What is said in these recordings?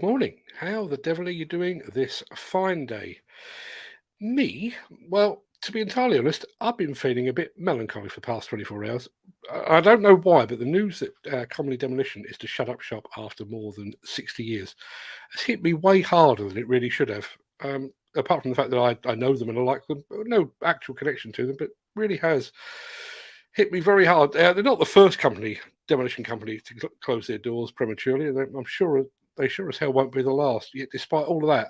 Good morning. How the devil are you doing this fine day? Me? Well, to be entirely honest, I've been feeling a bit melancholy for the past 24 hours. I don't know why, but the news that Comedy Demolition is to shut up shop after more than 60 years has hit me way harder than it really should have. Apart from the fact that I know them and I like them, no actual connection to them, but really has hit me very hard. They're not the first demolition company, to close their doors prematurely, and I'm sure they sure as hell won't be the last. Yet, despite all of that,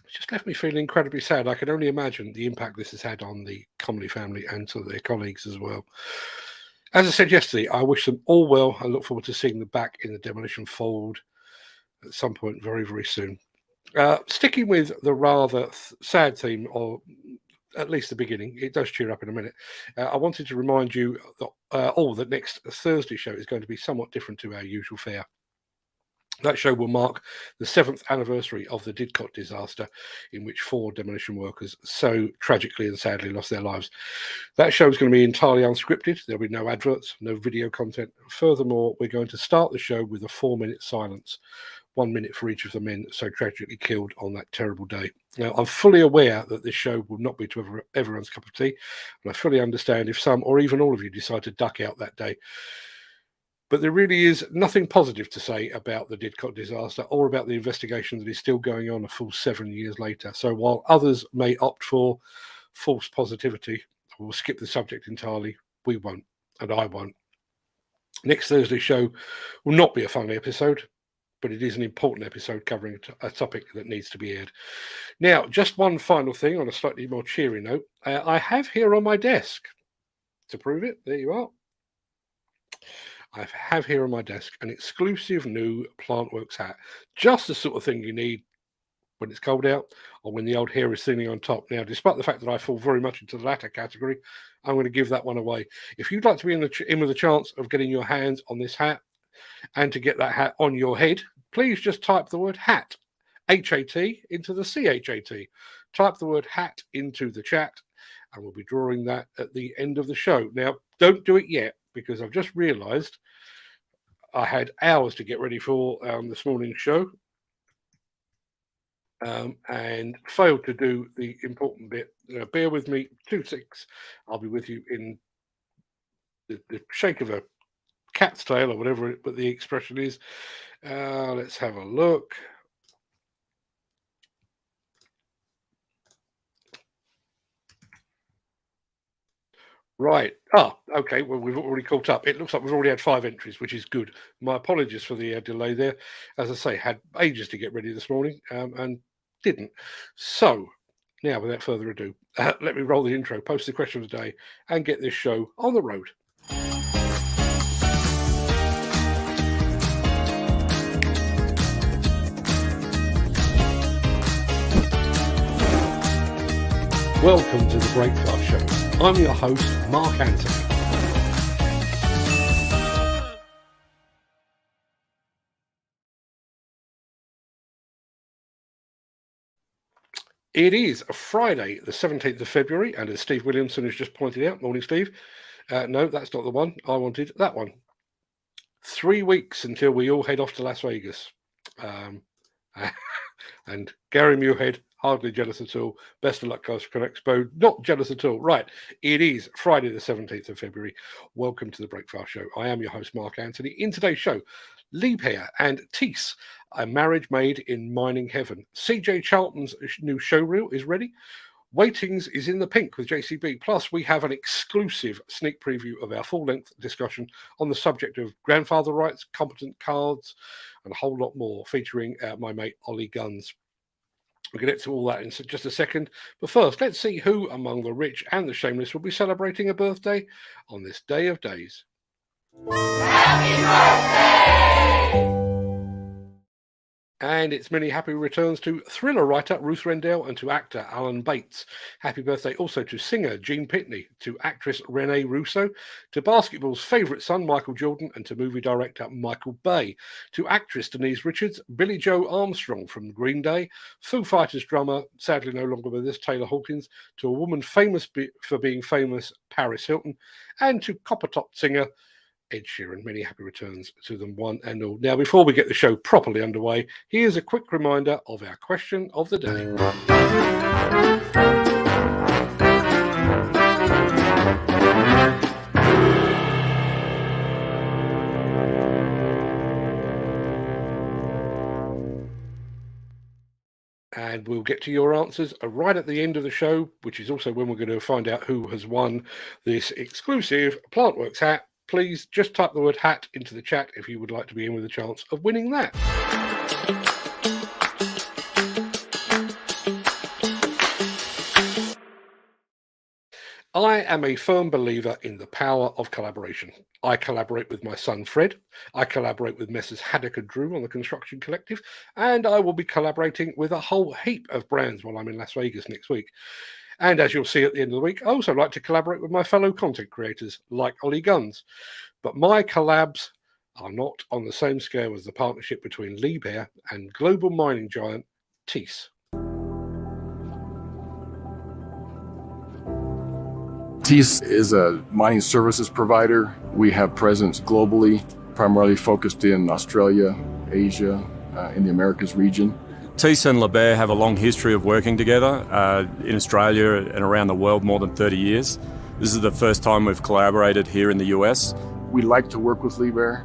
it's just left me feeling incredibly sad. I can only imagine the impact this has had on the comedy family and to their colleagues as well. As I said yesterday, I wish them all well. I look forward to seeing them back in the demolition fold at some point very, very soon. Sticking with the rather sad theme, or at least the beginning, it does cheer up in a minute. I wanted to remind you that next Thursday show is going to be somewhat different to our usual fare. That show will mark the 7th anniversary of the Didcot disaster, in which 4 demolition workers so tragically and sadly lost their lives. That show is going to be entirely unscripted. There'll be no adverts, no video content. Furthermore, we're going to start the show with a 4-minute silence, 1 minute for each of the men so tragically killed on that terrible day. Now, I'm fully aware that this show will not be to everyone's cup of tea, and I fully understand if some or even all of you decide to duck out that day. But there really is nothing positive to say about the Didcot disaster or about the investigation that is still going on a full 7 years later. So while others may opt for false positivity or skip the subject entirely, we won't, and I won't. Next Thursday's show will not be a funny episode, but it is an important episode covering a topic that needs to be aired. Now, just one final thing on a slightly more cheery note. I have here on my desk, to prove it, there you are, I have here on my desk an exclusive new Plantworks hat. Just the sort of thing you need when it's cold out or when the old hair is thinning on top. Now, despite the fact that I fall very much into the latter category, I'm going to give that one away. If you'd like to be in with a chance of getting your hands on this hat and to get that hat on your head, please just type the word hat, H-A-T, into the C-H-A-T. Type the word hat into the chat and we'll be drawing that at the end of the show. Now, don't do it yet, because I've just realised I had hours to get ready for this morning's show and failed to do the important bit. Bear with me, 2 ticks. I'll be with you in the shake of a cat's tail or whatever but the expression is. Let's have a look. Right. Okay. Well, we've already caught up. It looks like we've already had 5 entries, which is good. My apologies for the delay there. As I say, had ages to get ready this morning and didn't. So, now, without further ado, let me roll the intro, post the question of the day, and get this show on the road. Welcome to the Breakfast Show. I'm your host, Mark Anthony. It is Friday, the 17th of February, and as Steve Williamson has just pointed out, morning, Steve. No, that's not the one. I wanted that one. 3 weeks until we all head off to Las Vegas. And Gary Muirhead, hardly jealous at all. Best of luck, guys, for Expo. Not jealous at all. Right. It is Friday, the 17th of February. Welcome to the Breakfast Show. I am your host, Mark Anthony. In today's show, Liebherr and Thiess, a marriage made in mining heaven. CJ Charlton's new showreel is ready. Waitings is in the pink with JCB. Plus, we have an exclusive sneak preview of our full-length discussion on the subject of grandfather rights, competent cards, and a whole lot more, featuring my mate Ollie Gunns. We'll get to all that in just a second. But first, let's see who among the rich and the shameless will be celebrating a birthday on this day of days. Happy birthday! And it's many happy returns to thriller writer Ruth Rendell and to actor Alan Bates. Happy birthday also to singer Gene Pitney, to actress Renee Russo, to basketball's favourite son Michael Jordan, and to movie director Michael Bay, to actress Denise Richards, Billy Joe Armstrong from Green Day, Foo Fighters drummer, sadly no longer with us, Taylor Hawkins, to a woman famous for being famous, Paris Hilton, and to Coppertop singer Ed Sheeran. Many happy returns to them, one and all. Now, before we get the show properly underway, here's a quick reminder of our question of the day. And we'll get to your answers right at the end of the show, which is also when we're going to find out who has won this exclusive Plantworks hat. Please just type the word hat into the chat if you would like to be in with a chance of winning that. I am a firm believer in the power of collaboration. I collaborate with my son Fred. I collaborate with Messrs. Haddock and Drew on the Construction Collective, and I will be collaborating with a whole heap of brands while I'm in Las Vegas next week. And as you'll see at the end of the week, I also like to collaborate with my fellow content creators like Ollie Gunns. But my collabs are not on the same scale as the partnership between Liebherr and global mining giant Thiess. Thiess is a mining services provider. We have presence globally, primarily focused in Australia, Asia, in the Americas region. Thiess and Liebherr have a long history of working together in Australia and around the world, more than 30 years. This is the first time we've collaborated here in the US. We like to work with Liebherr.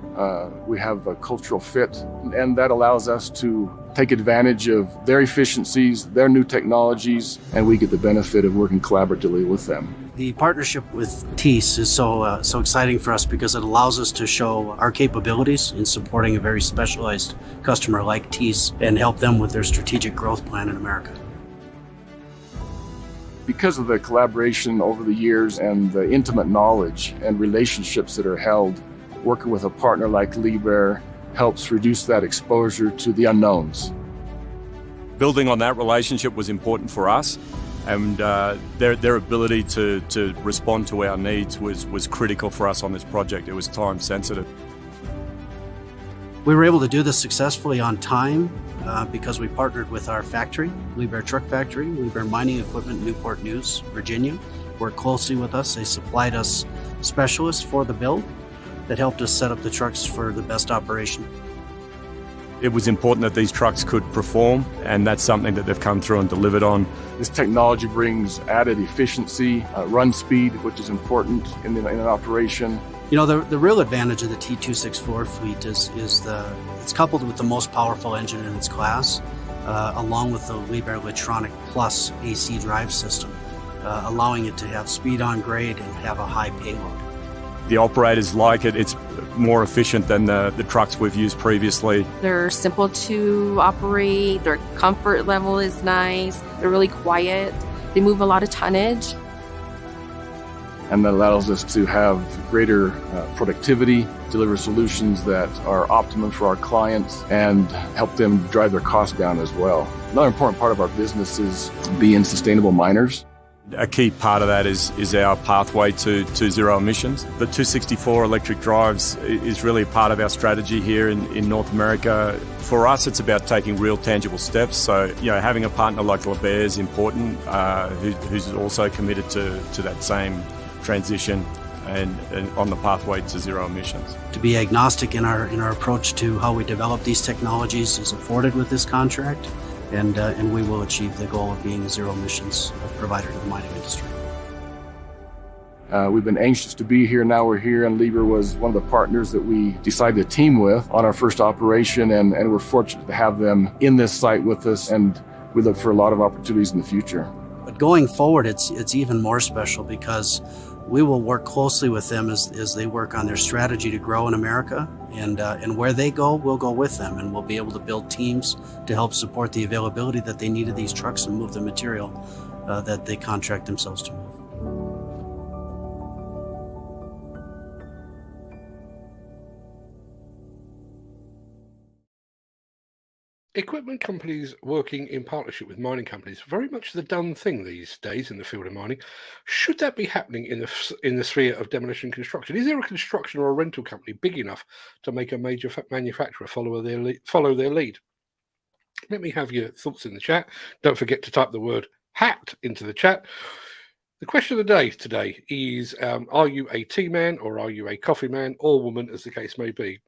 We have a cultural fit, and that allows us to take advantage of their efficiencies, their new technologies, and we get the benefit of working collaboratively with them. The partnership with Thiess is so exciting for us because it allows us to show our capabilities in supporting a very specialized customer like Thiess and help them with their strategic growth plan in America. Because of the collaboration over the years and the intimate knowledge and relationships that are held, working with a partner like Liebherr helps reduce that exposure to the unknowns. Building on that relationship was important for us, and their ability to respond to our needs was critical for us on this project. It was time sensitive. We were able to do this successfully on time because we partnered with our factory, Liebherr Truck Factory, Liebherr Mining Equipment, Newport News, Virginia. Worked closely with us. They supplied us specialists for the build that helped us set up the trucks for the best operation. It was important that these trucks could perform, and that's something that they've come through and delivered on. This technology brings added efficiency, run speed, which is important in an operation. You know, the real advantage of the T264 fleet is it's coupled with the most powerful engine in its class, along with the Liebherr Electronic Plus AC drive system, allowing it to have speed on grade and have a high payload. The operators like it. It's more efficient than the trucks we've used previously. They're simple to operate, their comfort level is nice, they're really quiet, they move a lot of tonnage. And that allows us to have greater productivity, deliver solutions that are optimum for our clients, and help them drive their costs down as well. Another important part of our business is being sustainable miners. A key part of that is our pathway to zero emissions. The 264 electric drives is really part of our strategy here in North America. For us, it's about taking real tangible steps. So, having a partner like Liebherr is important, who's also committed to that same transition and on the pathway to zero emissions. To be agnostic in our approach to how we develop these technologies is afforded with this contract. And we will achieve the goal of being zero emissions provider to the mining industry. We've been anxious to be here. Now we're here, and Liebherr was one of the partners that we decided to team with on our first operation, and we're fortunate to have them in this site with us, and we look for a lot of opportunities in the future. But going forward, it's even more special because we will work closely with them as they work on their strategy to grow in America, and where they go, we'll go with them, and we'll be able to build teams to help support the availability that they need of these trucks and move the material that they contract themselves to move. Equipment companies working in partnership with mining companies, very much the done thing these days in the field of mining. Should that be happening in the sphere of demolition construction? Is there a construction or a rental company big enough to make a major manufacturer follow their lead? Let me have your thoughts in the chat. Don't forget to type the word hat into the chat. The question of the day today is, are you a tea man or are you a coffee man or woman, as the case may be?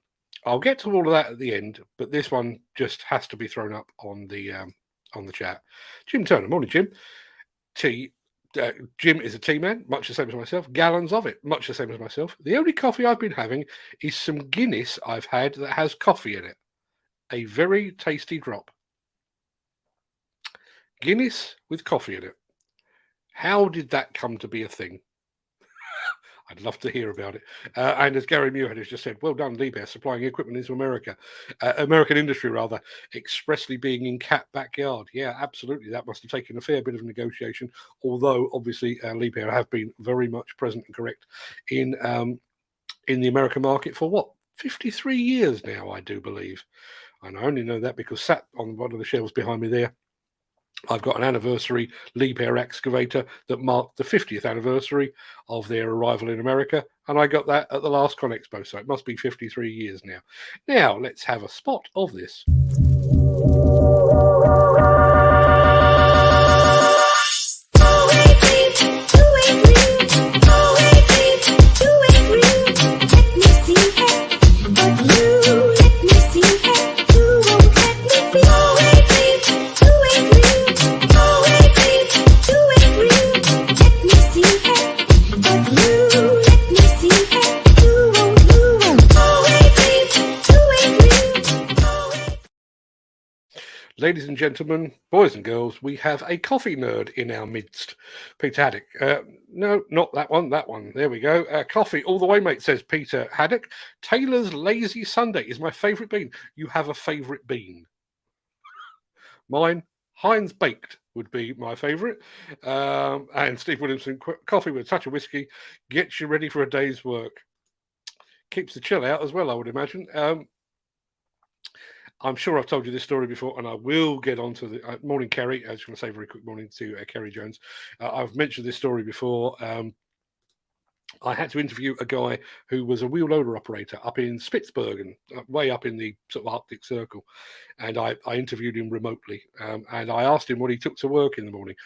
I'll get to all of that at the end, but this one just has to be thrown up on the chat. Jim Turner, morning, Jim. Jim is a tea man, much the same as myself. Gallons of it, much the same as myself. The only coffee I've been having is some Guinness I've had that has coffee in it. A very tasty drop. Guinness with coffee in it. How did that come to be a thing? I'd love to hear about it. And as Gary Muirhead has just said, well done, Liebherr, supplying equipment into America. American industry, rather, expressly being in cat backyard. Yeah, absolutely. That must have taken a fair bit of negotiation, although obviously Liebherr have been very much present and correct in the American market for what? 53 years now, I do believe. And I only know that because sat on one of the shelves behind me there, I've got an anniversary Liebherr excavator that marked the 50th anniversary of their arrival in America, and I got that at the last Con Expo, so it must be 53 years now. Now, let's have a spot of this. Ladies and gentlemen, boys and girls, we have a coffee nerd in our midst. Peter Haddock. No, not that one, that one. There we go. Coffee all the way, mate, says Peter Haddock. Taylor's Lazy Sunday is my favourite bean. You have a favourite bean? Mine, Heinz Baked would be my favourite. And Steve Williamson, coffee with a touch of whiskey gets you ready for a day's work. Keeps the chill out as well, I would imagine. I'm sure I've told you this story before, and I will get on to the morning, Kerry. I just want to say a very quick morning to Kerry Jones. I've mentioned this story before. I had to interview a guy who was a wheel loader operator up in Spitsbergen, way up in the sort of Arctic Circle, and I interviewed him remotely. And I asked him what he took to work in the morning,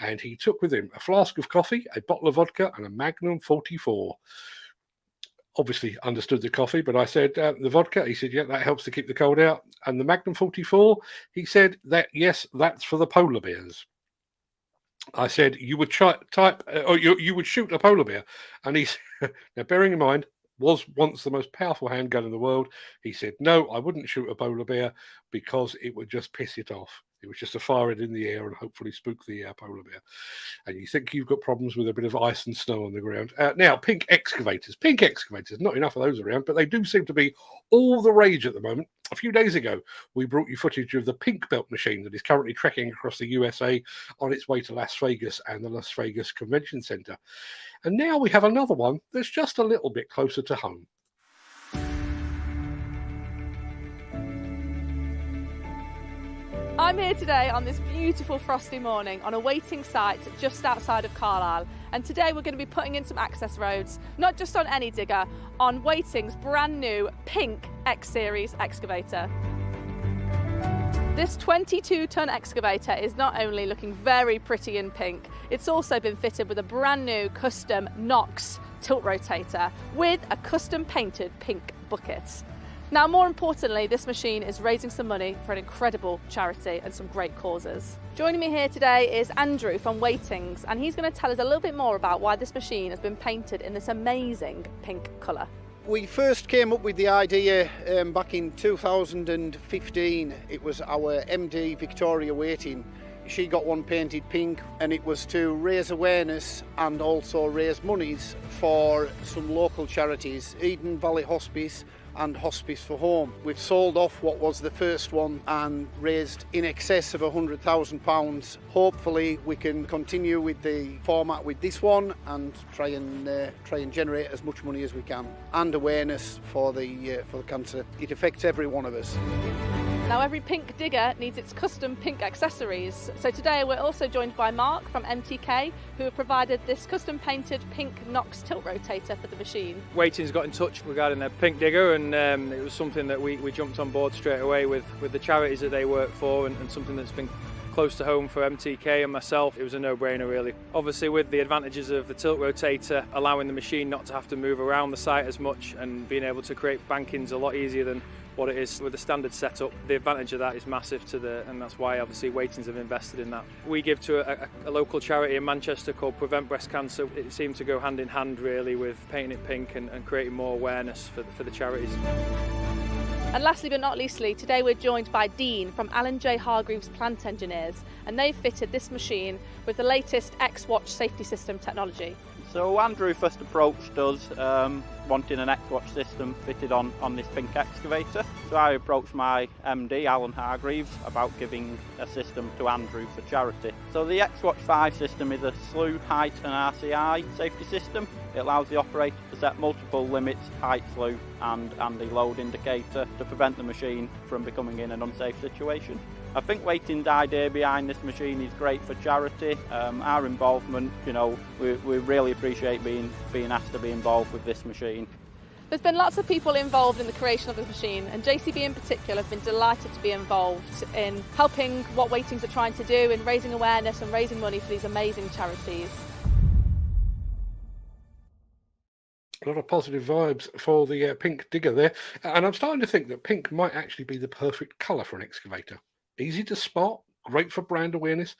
and he took with him a flask of coffee, a bottle of vodka, and a Magnum 44. Obviously understood the coffee, but I said, the vodka, he said, yeah, that helps to keep the cold out. And the Magnum 44, he said, that yes, that's for the polar bears. I said, you would you would shoot a polar bear. And he said, now bearing in mind, was once the most powerful handgun in the world. He said, no, I wouldn't shoot a polar bear because it would just piss it off. It was just to fire it in the air and hopefully spook the polar bear. And you think you've got problems with a bit of ice and snow on the ground. Now, pink excavators, not enough of those around, but they do seem to be all the rage at the moment. A few days ago, we brought you footage of the pink belt machine that is currently trekking across the USA on its way to Las Vegas and the Las Vegas Convention Center. And now we have another one that's just a little bit closer to home. I'm here today on this beautiful frosty morning on a waiting site just outside of Carlisle, and today we're going to be putting in some access roads, not just on any digger, on Waiting's brand new pink X-Series excavator. This 22-ton excavator is not only looking very pretty in pink, it's also been fitted with a brand new custom Knox tilt rotator with a custom painted pink bucket. Now, more importantly, this machine is raising some money for an incredible charity and some great causes. Joining me here today is Andrew from Waitings, and he's going to tell us a little bit more about why this machine has been painted in this amazing pink colour. We first came up with the idea back in 2015. It was our MD, Victoria Waiting. She got one painted pink, and it was to raise awareness and also raise monies for some local charities, Eden Valley Hospice and Hospice for Home. We've sold off what was the first one and raised in excess of £100,000. Hopefully we can continue with the format with this one and try and generate as much money as we can and awareness for the cancer. It affects every one of us. Now, every pink digger needs its custom pink accessories. So today we're also joined by Mark from MTK, who have provided this custom painted pink Knox tilt rotator for the machine. Waiting's got in touch regarding their pink digger, and it was something that we jumped on board straight away with the charities that they work for, and something that's been close to home for MTK and myself, it was a no-brainer really. Obviously with the advantages of the tilt rotator allowing the machine not to have to move around the site as much and being able to create bankings a lot easier than what it is with the standard setup, the advantage of that is massive and that's why obviously Waitings have invested in that. We give to a local charity in Manchester called Prevent Breast Cancer. It seemed to go hand in hand really with painting it pink and creating more awareness for the charities. And lastly but not leastly, today we're joined by Dean from Alan J. Hargreaves Plant Engineers, and they've fitted this machine with the latest X-Watch safety system technology. So Andrew first approached us wanting an X-Watch system fitted on this pink excavator. So I approached my MD, Alan Hargreaves, about giving a system to Andrew for charity. So the X-Watch 5 system is a slew, height and RCI safety system. It allows the operator to set multiple limits, height, slew and the load indicator to prevent the machine from becoming in an unsafe situation. I think Waitings' idea behind this machine is great for charity. Our involvement, we really appreciate being asked to be involved with this machine. There's been lots of people involved in the creation of this machine, and JCB in particular have been delighted to be involved in helping what Waitings are trying to do in raising awareness and raising money for these amazing charities. A lot of positive vibes for the pink digger there. And I'm starting to think that pink might actually be the perfect colour for an excavator. Easy to spot, great for brand awareness.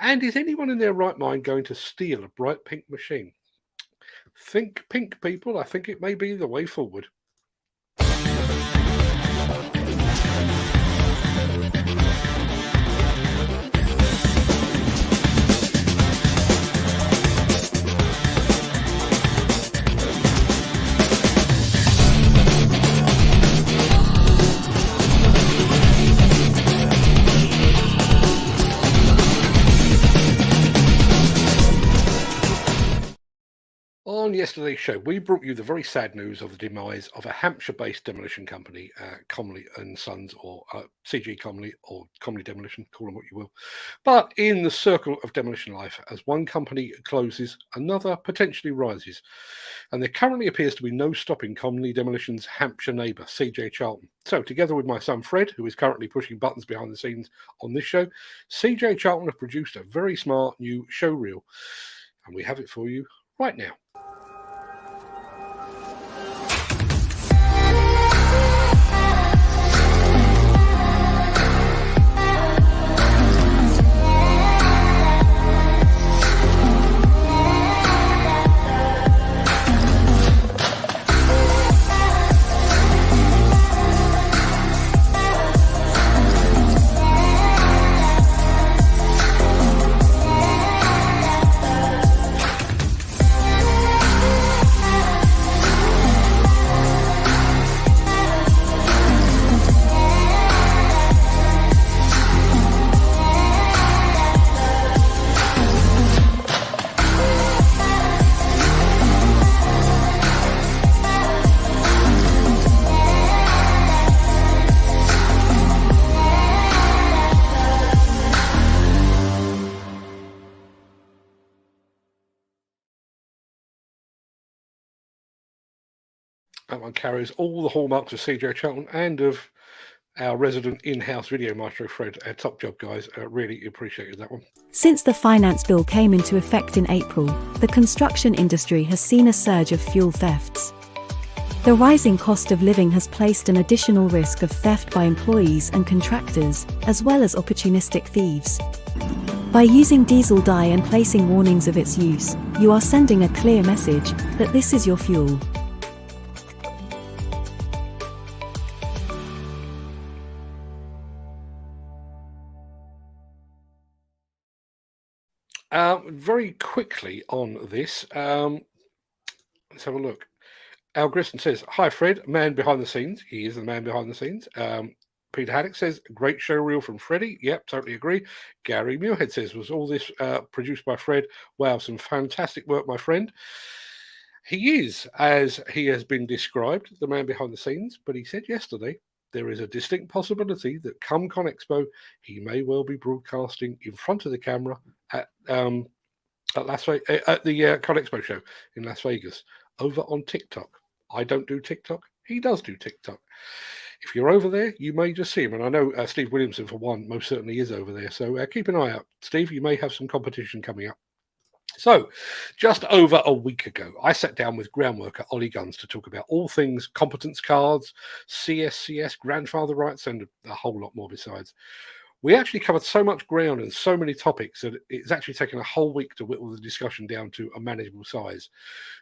And is anyone in their right mind going to steal a bright pink machine? Think pink, people. I think it may be the way forward. On yesterday's show, we brought you the very sad news of the demise of a Hampshire-based demolition company, Comley and Sons, or CG Comley, or Comley Demolition, call them what you will. But in the circle of demolition life, as one company closes, another potentially rises. And there currently appears to be no stopping Comley Demolition's Hampshire neighbour, CJ Charlton. So together with my son Fred, who is currently pushing buttons behind the scenes on this show, CJ Charlton have produced a very smart new show reel. And we have it for you right now. That one carries all the hallmarks of CJ Charlton and of our resident in-house video maestro, Fred. Top job, guys. Really appreciated that one. Since the finance bill came into effect in April, the construction industry has seen a surge of fuel thefts. The rising cost of living has placed an additional risk of theft by employees and contractors, as well as opportunistic thieves. By using diesel dye and placing warnings of its use, you are sending a clear message that this is your fuel. Very quickly on this, let's have a look. Al Grisson says, "Hi Fred, man behind the scenes." He is the man behind the scenes. Peter Haddock says, "Great show reel from Freddie." Yep, totally agree. Gary Muirhead says, "Was all this produced by Fred? Wow, some fantastic work, my friend." He is, as he has been described, the man behind the scenes, but he said yesterday there is a distinct possibility that come ConExpo, he may well be broadcasting in front of the camera at the ConExpo show in Las Vegas over on TikTok. I don't do TikTok. He does do TikTok. If you're over there, you may just see him. And I know Steve Williamson, for one, most certainly is over there. So keep an eye out. Steve, you may have some competition coming up. So, just over a week ago, I sat down with groundworker Ollie Gunns to talk about all things competence cards, CSCS, grandfather rights, and a whole lot more besides. We actually covered so much ground and so many topics that it's actually taken a whole week to whittle the discussion down to a manageable size.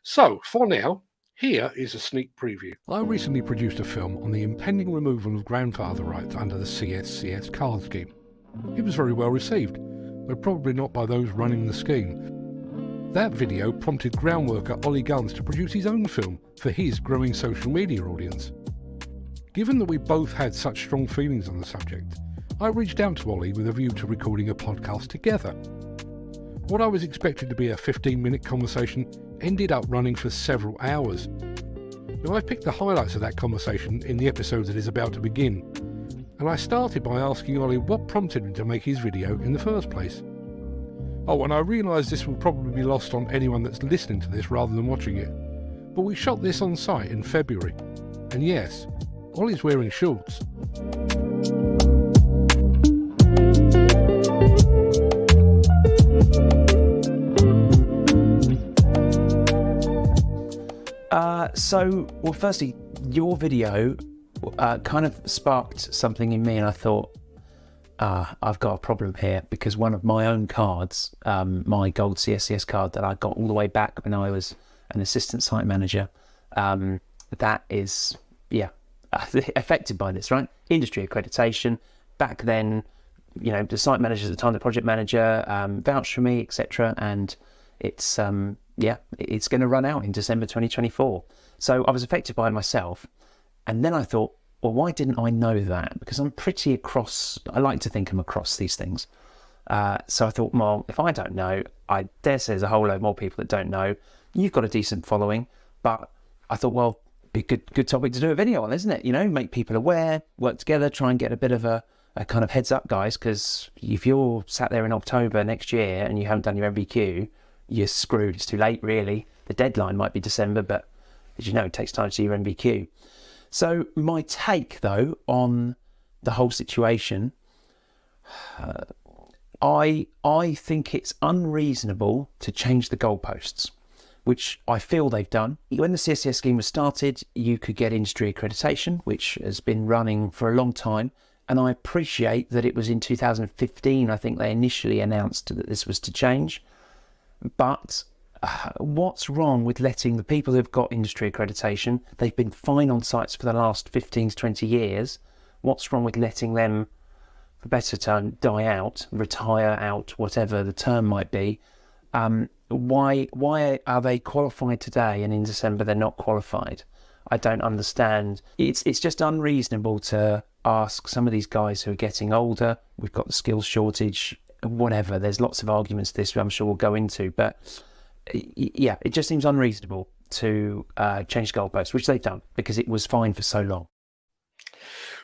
So, for now, here is a sneak preview. I recently produced a film on the impending removal of grandfather rights under the CSCS card scheme. It was very well received, but probably not by those running the scheme. That video prompted groundworker Ollie Gunns to produce his own film for his growing social media audience. Given that we both had such strong feelings on the subject, I reached out to Ollie with a view to recording a podcast together. What I was expecting to be a 15-minute conversation ended up running for several hours. Now, I've picked the highlights of that conversation in the episode that is about to begin, and I started by asking Ollie what prompted him to make his video in the first place. Oh, and I realise this will probably be lost on anyone that's listening to this rather than watching it, but we shot this on site in February, and yes, Ollie's wearing shorts. Well, firstly, your video kind of sparked something in me, and I thought, I've got a problem here, because one of my own cards, my gold CSCS card that I got all the way back when I was an assistant site manager, that is, affected by this, right? Industry accreditation. Back then, the site manager at the time, the project manager, vouched for me, etc. And it's, it's going to run out in December 2024. So I was affected by it myself. And then I thought, well, why didn't I know that? Because I'm pretty across, I like to think I'm across these things. So I thought, well, if I don't know, I dare say there's a whole load more people that don't know. You've got a decent following, but I thought, well, be a good topic to do a video on, isn't it? Make people aware, work together, try and get a bit of a kind of heads up, guys, because if you're sat there in October next year and you haven't done your MVQ, you're screwed. It's too late, really. The deadline might be December, but as you know, it takes time to do your MVQ. So my take, though, on the whole situation, I think it's unreasonable to change the goalposts, which I feel they've done. When the CSCS scheme was started, you could get industry accreditation, which has been running for a long time. And I appreciate that it was in 2015, I think they initially announced that this was to change. But what's wrong with letting the people who've got industry accreditation, they've been fine on sites for the last 15 to 20 years, what's wrong with letting them, for better term, die out, retire out, whatever the term might be? Why are they qualified today and in December they're not qualified? I don't understand. It's just unreasonable to ask some of these guys who are getting older, we've got the skills shortage, whatever, there's lots of arguments to this I'm sure we'll go into, but it just seems unreasonable to change the goalposts, which they've done because it was fine for so long.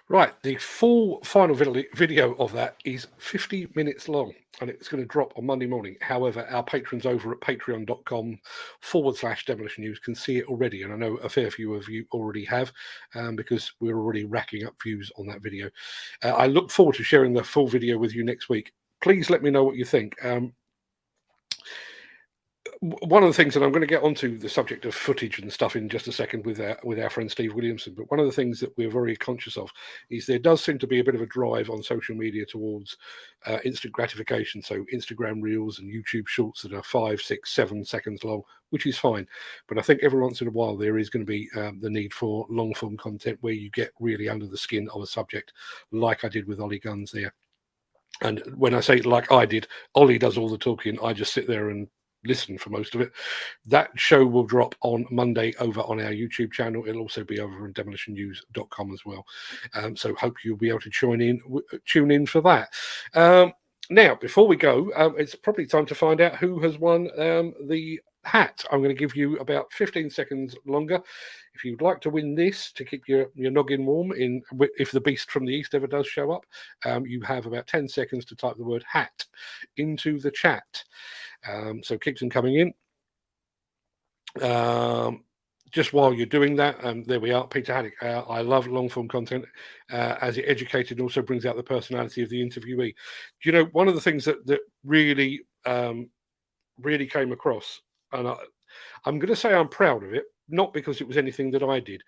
Right, the full final video of that is 50 minutes long, and it's going to drop on Monday morning. However, our patrons over at patreon.com/Demolition News can see it already, and I know a fair few of you already have, because we're already racking up views on that video. I look forward to sharing the full video with you next week. Please let me know what you think. One of the things, and I'm going to get onto the subject of footage and stuff in just a second with our friend Steve Williamson, but one of the things that we're very conscious of is there does seem to be a bit of a drive on social media towards instant gratification. So Instagram Reels and YouTube Shorts that are 5, 6, 7 seconds long, which is fine. But I think every once in a while there is going to be the need for long form content where you get really under the skin of a subject, like I did with Ollie Gunns there. And when I say like I did, Ollie does all the talking. I just sit there and listen for most of it. That show will drop on Monday over on our YouTube channel. It'll also be over on demolitionnews.com as well. So hope you'll be able to tune in for that. Now, before we go, it's probably time to find out who has won the hat. I'm going to give you about 15 seconds longer. If you'd like to win this to keep your noggin warm, if the beast from the east ever does show up, you have about 10 seconds to type the word hat into the chat. So keep them coming in. just while you're doing that, there we are, Peter Haddock. I love long-form content as it educates and also brings out the personality of the interviewee. Do you know, one of the things that really, really came across, and I'm going to say I'm proud of it, not because it was anything that I did,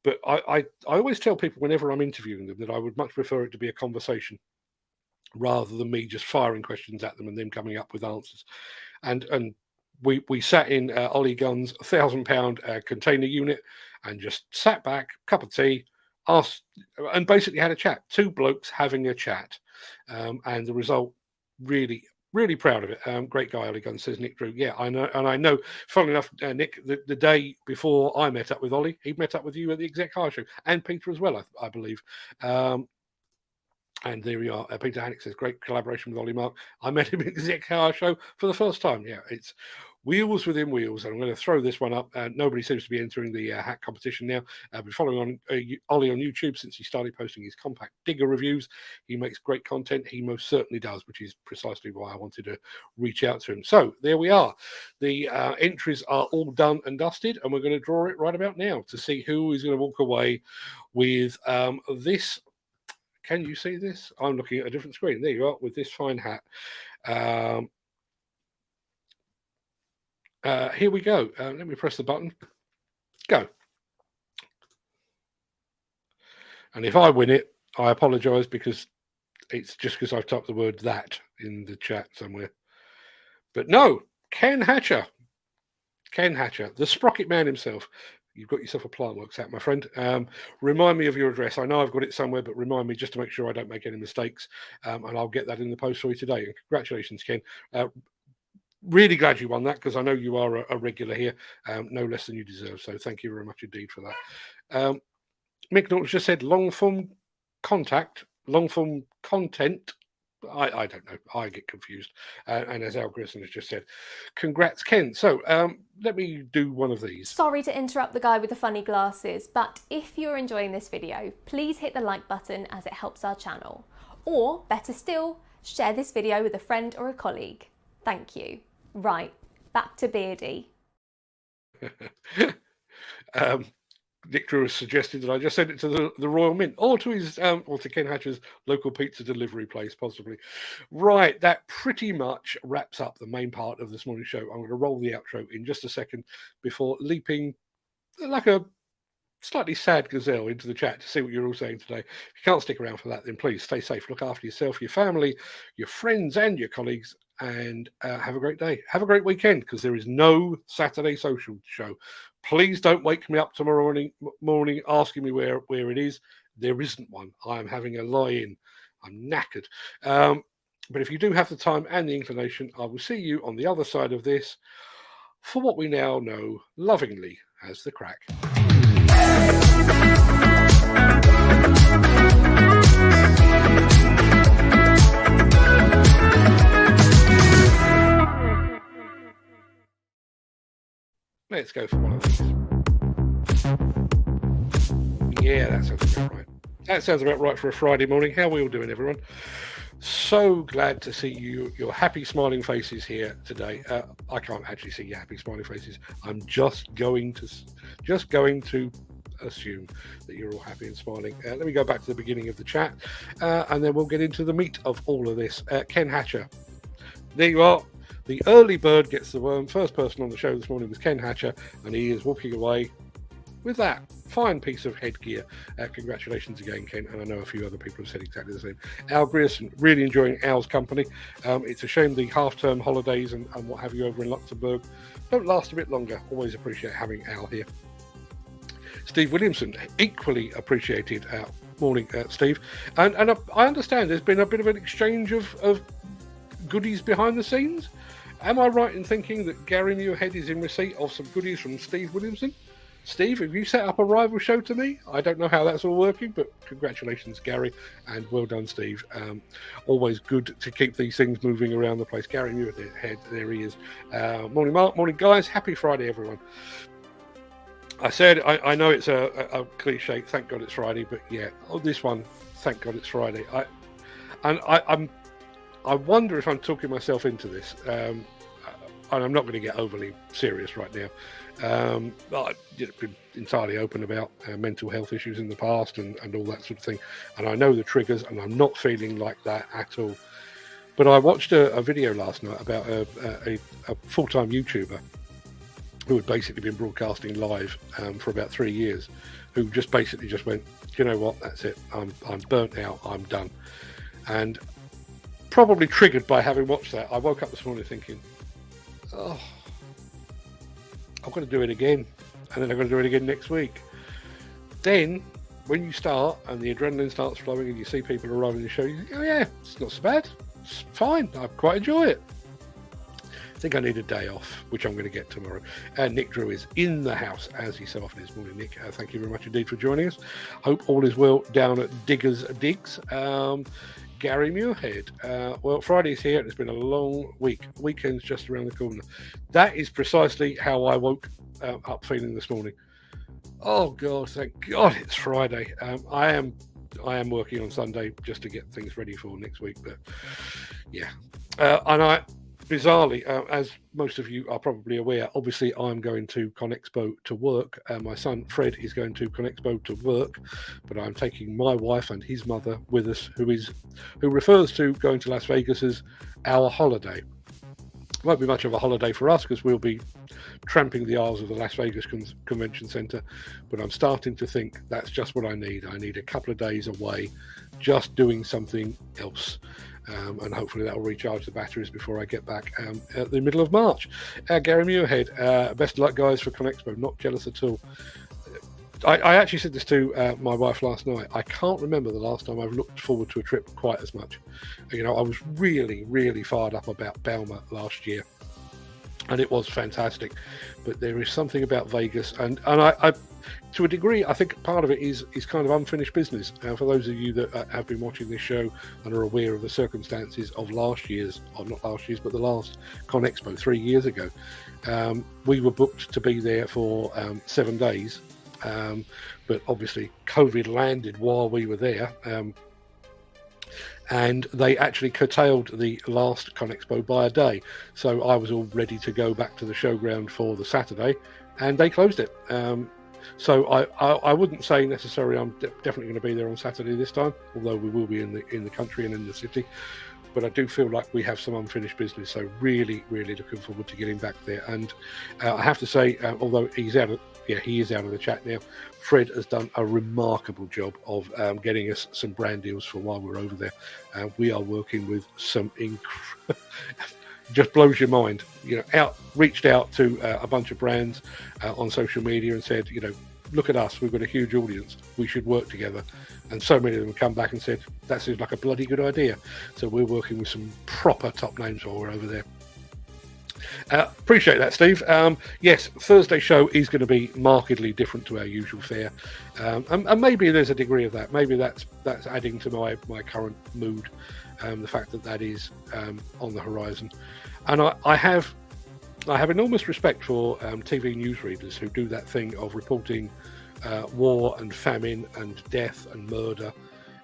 but I always tell people whenever I'm interviewing them that I would much prefer it to be a conversation rather than me just firing questions at them and them coming up with answers. And we sat in Ollie Gunns' £1,000 container unit and just sat back, cup of tea, asked, and basically had a chat. Two blokes having a chat, and the result, really, really proud of it. Great guy, Ollie Gunns, says Nick Drew. Yeah, I know, and I know. Funnily enough, Nick, the day before I met up with Ollie, he met up with you at the Exec Hire Show, and Peter as well, I believe. And there we are. Peter Haddock says, great collaboration with Ollie Mark. I met him at the Exec Hire Show for the first time. Yeah, it's wheels within wheels. And I'm going to throw this one up. Nobody seems to be entering the hat competition now. I've been following on Ollie on YouTube since he started posting his compact digger reviews. He makes great content. He most certainly does, which is precisely why I wanted to reach out to him. So there we are. The entries are all done and dusted, and we're going to draw it right about now to see who is going to walk away with this. Can you see this? I'm looking at a different screen. There you are, with this fine hat. Here we go. Let me press the button. Go. And if I win it, I apologise because it's just because I've typed the word "that" in the chat somewhere. But no, Ken Hatcher. Ken Hatcher, the sprocket man himself. You've got yourself a plant works hat, my friend. Remind me of your address. I know I've got it somewhere, but remind me just to make sure I don't make any mistakes. And I'll get that in the post for you today. And congratulations, Ken. Really glad you won that because I know you are a regular here, no less than you deserve. So thank you very much indeed for that. Mick Norton just said long form content. I don't know. I get confused. And as Al Grissom has just said, congrats, Ken. So let me do one of these. Sorry to interrupt the guy with the funny glasses, but if you're enjoying this video, please hit the like button as it helps our channel. Or, better still, share this video with a friend or a colleague. Thank you. Right, back to Beardy. Nick Drew has suggested that I just send it to the Royal Mint or to his or to Ken Hatcher's local pizza delivery place, possibly. Right, that pretty much wraps up the main part of this morning's show. I'm going to roll the outro in just a second before leaping like a slightly sad gazelle into the chat to see what you're all saying today. If you can't stick around for that, then please stay safe, look after yourself, your family, your friends and your colleagues, and have a great day. Have a great weekend, because there is no Saturday social show. Please don't wake me up tomorrow morning asking me where it is. There isn't one. I'm having a lie-in. I'm knackered. But if you do have the time and the inclination, I will see you on the other side of this for what we now know lovingly as the Craic. Let's go for one of these. Yeah, that sounds about right. That sounds about right for a Friday morning. How are we all doing, everyone? So glad to see your happy, smiling faces here today. I can't actually see your happy, smiling faces. I'm just going to assume that you're all happy and smiling. Let me go back to the beginning of the chat, and then we'll get into the meat of all of this. Ken Hatcher, there you are. The early bird gets the worm. First person on the show this morning was Ken Hatcher, and he is walking away with that fine piece of headgear. Congratulations again, Ken, and I know a few other people have said exactly the same. Al Grierson, really enjoying Al's company. It's a shame the half-term holidays and what have you over in Luxembourg don't last a bit longer. Always appreciate having Al here. Steve Williamson, equally appreciated. Morning, Steve. And I understand there's been a bit of an exchange of goodies behind the scenes. Am I right in thinking that Gary Muirhead is in receipt of some goodies from Steve Williamson? Steve, have you set up a rival show to me? I don't know how that's all working, but congratulations, Gary, and well done, Steve. Always good to keep these things moving around the place. Gary Muirhead, there he is. Morning, Mark. Morning, guys. Happy Friday, everyone. I said, I know it's a cliche, thank God it's Friday, but yeah, this one, thank God it's Friday. I wonder if I'm talking myself into this. I'm not going to get overly serious right now. I've been entirely open about mental health issues in the past and all that sort of thing. And I know the triggers, and I'm not feeling like that at all. But I watched a video last night about a full-time YouTuber who had basically been broadcasting live for about 3 years, who just basically just went, you know what, that's it. I'm burnt out. I'm done. And probably triggered by having watched that, I woke up this morning thinking, oh, I've got to do it again, and then I've got to do it again next week. Then, when you start and the adrenaline starts flowing and you see people arriving in the show, you think, oh yeah, it's not so bad. It's fine. I quite enjoy it. I think I need a day off, which I'm going to get tomorrow. Nick Drew is in the house, as he so often is. Morning, Nick. Thank you very much indeed for joining us. Hope all is well down at Diggers Digs. Gary Muirhead. Well, Friday's here and it's been a long week. Weekend's just around the corner. That is precisely how I woke up feeling this morning. Oh God, thank God it's Friday. I am working on Sunday just to get things ready for next week. But yeah, and I bizarrely, as most of you are probably aware, obviously I'm going to ConExpo to work. My son Fred is going to ConExpo to work, but I'm taking my wife and his mother with us, who refers to going to Las Vegas as our holiday. It won't be much of a holiday for us because we'll be tramping the aisles of the Las Vegas Convention Center, but I'm starting to think that's just what I need. I need a couple of days away, just doing something else. And hopefully that will recharge the batteries before I get back at the middle of March. Gary Muirhead, best of luck, guys, for ConExpo. Not jealous at all. I actually said this to my wife last night. I can't remember the last time I've looked forward to a trip quite as much. You know, I was really, really fired up about Balmer last year, and it was fantastic. But there is something about Vegas, and I to a degree, I think part of it is kind of unfinished business. For those of you that have been watching this show and are aware of the circumstances of last year's, or not last year's, but the last ConExpo 3 years ago, we were booked to be there for 7 days, but obviously COVID landed while we were there, and they actually curtailed the last ConExpo by a day. So I was all ready to go back to the showground for the Saturday, and they closed it. So I wouldn't say necessarily I'm definitely going to be there on Saturday this time, although we will be in the country and in the city. But I do feel like we have some unfinished business. So really, really looking forward to getting back there. And I have to say, although he is out of the chat now, Fred has done a remarkable job of getting us some brand deals for while we're over there. We are working with some just blows your mind. You know, reached out to a bunch of brands on social media and said, you know, look at us, we've got a huge audience, we should work together. And so many of them come back and said, that seems like a bloody good idea. So we're working with some proper top names while we're over there. Appreciate that, Steve. Yes, Thursday show is going to be markedly different to our usual fare, and maybe there's a degree of that. Maybe that's adding to my current mood, the fact that is on the horizon. And I have enormous respect for TV newsreaders who do that thing of reporting war and famine and death and murder,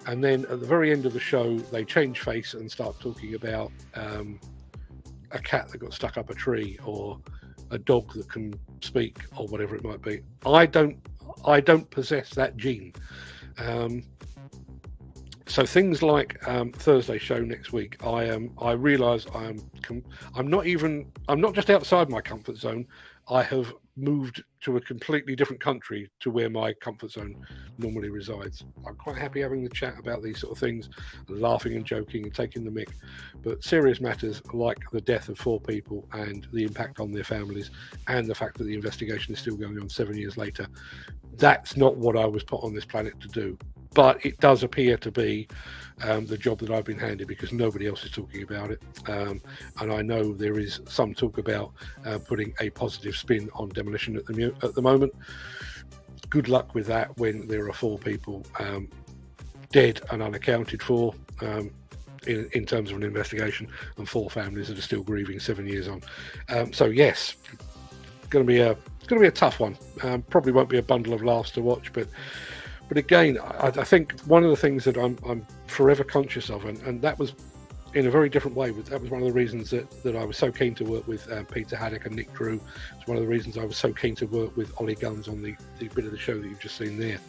and then at the very end of the show they change face and start talking about a cat that got stuck up a tree or a dog that can speak or whatever it might be. I don't possess that gene. So things like Thursday show next week, I realise I'm not just outside my comfort zone. I have moved to a completely different country to where my comfort zone normally resides. I'm quite happy having the chat about these sort of things, laughing and joking and taking the mick. But serious matters like the death of 4 people and the impact on their families and the fact that the investigation is still going on 7 years later, that's not what I was put on this planet to do. But it does appear to be the job that I've been handed because nobody else is talking about it. And I know there is some talk about putting a positive spin on Demolition at the moment. Good luck with that when there are 4 people dead and unaccounted for in terms of an investigation, and 4 families that are still grieving 7 years on. So yes, it's going to be a tough one. Probably won't be a bundle of laughs to watch, but again, I think one of the things that I'm forever conscious of, and that was in a very different way. That was one of the reasons that I was so keen to work with Peter Haddock and Nick Drew. It's one of the reasons I was so keen to work with Ollie Gunns on the bit of the show that you've just seen there.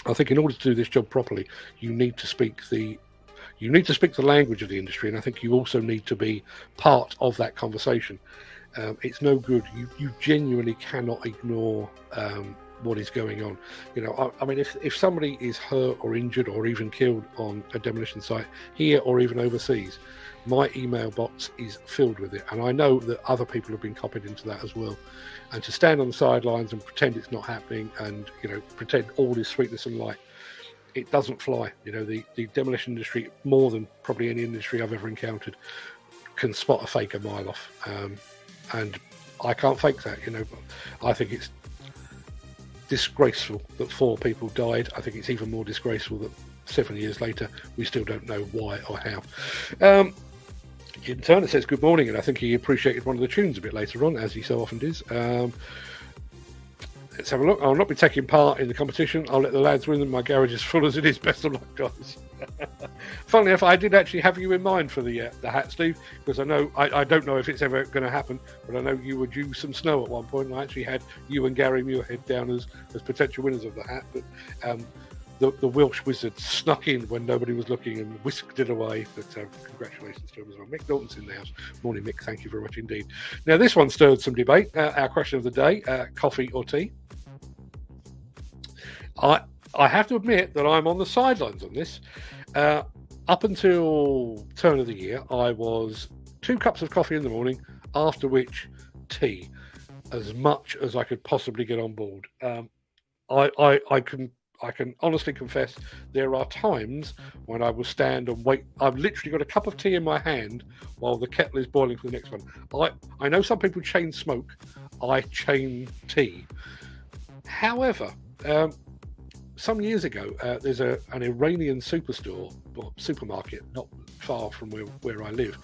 I think in order to do this job properly, you need to speak the language of the industry, and I think you also need to be part of that conversation. It's no good. You genuinely cannot ignore what is going on. You know, I mean, if somebody is hurt or injured or even killed on a demolition site here or even overseas, my email box is filled with it, and I know that other people have been copied into that as well. And to stand on the sidelines and pretend it's not happening, and pretend all is sweetness and light, it doesn't fly. The demolition industry, more than probably any industry I've ever encountered, can spot a fake a mile off, and I can't fake that. I think it's disgraceful that 4 people died. I think it's even more disgraceful that 7 years later we still don't know why or how. In turn, it says good morning, and I think he appreciated one of the tunes a bit later on, as he so often does. Let's have a look. I'll not be taking part in the competition. I'll let the lads win them. My garage is full as it is. Best of luck, guys. Funnily enough, I did actually have you in mind for the hat, Steve, because I know I don't know if it's ever going to happen, but I know you were due some snow at one point, and I actually had you and Gary Muirhead down as potential winners of the hat, but the Welsh wizard snuck in when nobody was looking and whisked it away. But congratulations to him as well. Mick Dalton's in the house. Morning, Mick. Thank you very much indeed. Now, this one stirred some debate. Our question of the day, coffee or tea? I have to admit that I'm on the sidelines on this. Up until turn of the year, I was 2 cups of coffee in the morning, after which tea, as much as I could possibly get on board. I can honestly confess there are times when I will stand and wait. I've literally got a cup of tea in my hand while the kettle is boiling for the next one. I know some people chain smoke. I chain tea. However, some years ago, there's an Iranian supermarket not far from where I live,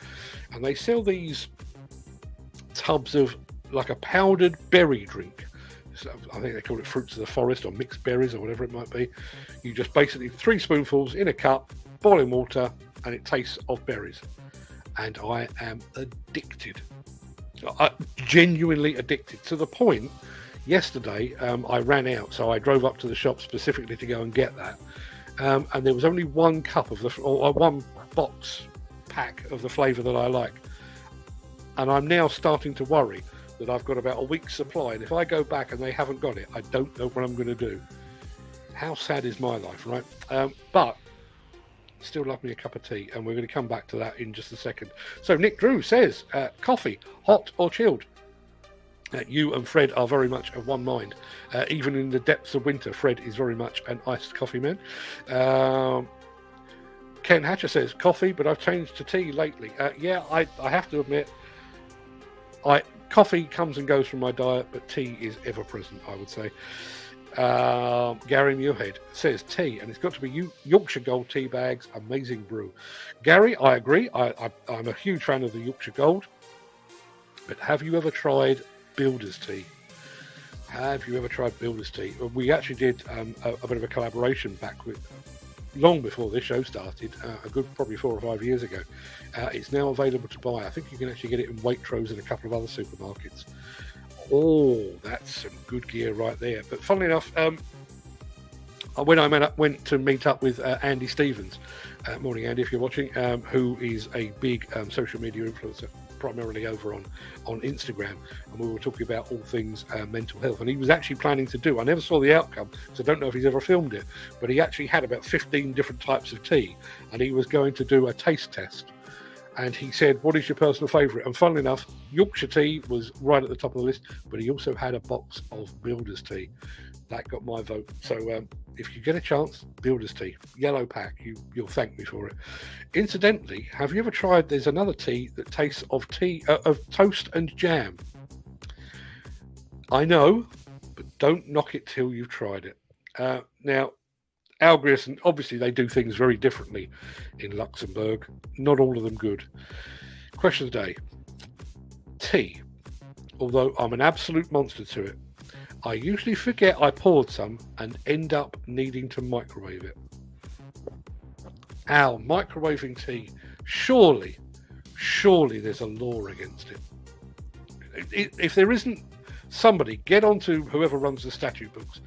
and they sell these tubs of like a powdered berry drink. So I think they call it fruits of the forest or mixed berries or whatever it might be. You just basically 3 spoonfuls in a cup, boiling water, and it tastes of berries. And I am addicted. Genuinely addicted, to the point yesterday I ran out, so I drove up to the shop specifically to go and get that, and there was only 1 cup of or 1 box pack of the flavour that I like, and I'm now starting to worry that I've got about a week's supply, and if I go back and they haven't got it, I don't know what I'm going to do. How sad is my life, right? But still love me a cup of tea, and we're going to come back to that in just a second. So Nick Drew says, coffee, hot or chilled? You and Fred are very much of one mind. Even in the depths of winter, Fred is very much an iced coffee man. Ken Hatcher says, coffee, but I've changed to tea lately. Yeah, I have to admit, coffee comes and goes from my diet, but tea is ever present, I would say. Gary Muirhead says tea, and it's got to be Yorkshire Gold tea bags, amazing brew. Gary, I agree. I'm a huge fan of the Yorkshire Gold, but have you ever tried Builder's tea? Have you ever tried Builder's tea? We actually did a bit of a collaboration back with, long before this show started, a good probably 4 or 5 years ago. It's now available to buy. I think you can actually get it in Waitrose and a couple of other supermarkets. Oh, that's some good gear right there. But funnily enough, when I went to meet up with Andy Stevens, morning Andy if you're watching, who is a big social media influencer, primarily over on Instagram, and we were talking about all things mental health, and he was actually planning to do, I never saw the outcome, so I don't know if he's ever filmed it, but he actually had about 15 different types of tea, and he was going to do a taste test, and he said, what is your personal favourite? And funnily enough, Yorkshire tea was right at the top of the list, but he also had a box of Builder's tea. That got my vote. So if you get a chance, Builder's tea, yellow pack, you'll thank me for it. Incidentally, have you ever tried, there's another tea that tastes of toast and jam. I know, but don't knock it till you've tried it. Now, Algrius, and obviously they do things very differently in Luxembourg. Not all of them good. Question of the day. Tea. Although I'm an absolute monster to it, I usually forget I poured some and end up needing to microwave it. Al, microwaving tea Surely there's a law against it. If there isn't, somebody get onto whoever runs the statute books.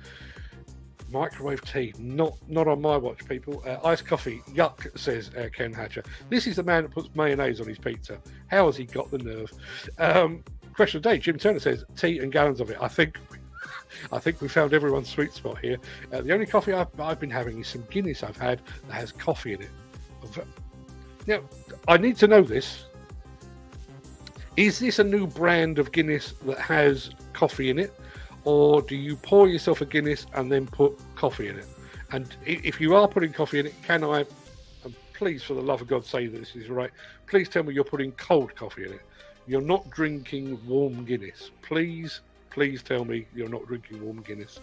Microwave tea, not on my watch, people. Iced coffee, yuck, says Ken Hatcher. This is the man that puts mayonnaise on his pizza. How has he got the nerve? Question of the day, Jim Turner says tea and gallons of it. I think we found everyone's sweet spot here. The only coffee I've been having is some Guinness I've had that has coffee in it. Now, I need to know this. Is this a new brand of Guinness that has coffee in it? Or do you pour yourself a Guinness and then put coffee in it? And if you are putting coffee in it, can I, and please for the love of God say that this is right, please tell me you're putting cold coffee in it. You're not drinking warm Guinness. Please tell me you're not drinking warm Guinness.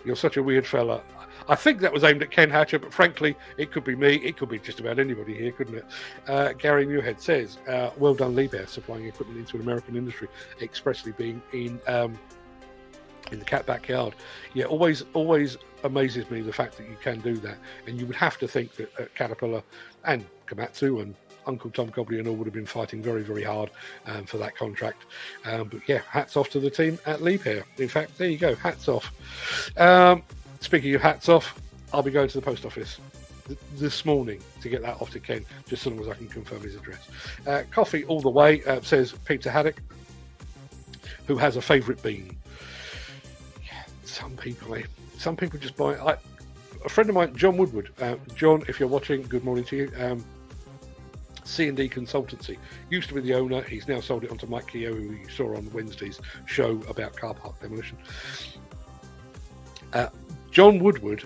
You're such a weird fella. I think that was aimed at Ken Hatcher, but frankly, it could be me. It could be just about anybody here, couldn't it? Gary Muirhead says, well done, Liebherr, supplying equipment into an American industry, expressly being in the cat backyard. Yeah, always amazes me the fact that you can do that. And you would have to think that Caterpillar and Komatsu and Uncle Tom Cobley and all would have been fighting very, very hard for that contract. But yeah, hats off to the team at Liebherr. In fact, there you go, hats off. Speaking of hats off, I'll be going to the post office this morning to get that off to Ken, just as long as I can confirm his address. Coffee all the way, says Peter Haddock, who has a favourite bean. Yeah, some people just buy it. A friend of mine, John Woodward. John, if you're watching, good morning to you. C&D Consultancy. Used to be the owner. He's now sold it on to Mike Keogh, who you saw on Wednesday's show about car park demolition. John Woodward,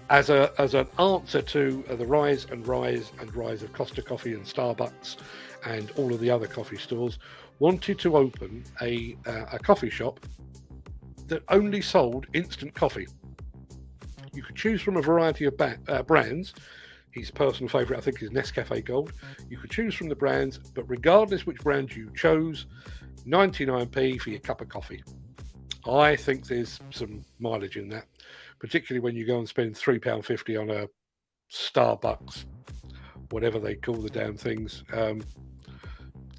as an answer to the rise of Costa Coffee and Starbucks and all of the other coffee stores, wanted to open a coffee shop that only sold instant coffee. You could choose from a variety of brands. His personal favourite, I think, is Nescafe Gold. You could choose from the brands, but regardless which brand you chose, 99p for your cup of coffee. I think there's some mileage in that, particularly when you go and spend £3.50 on a Starbucks, whatever they call the damn things,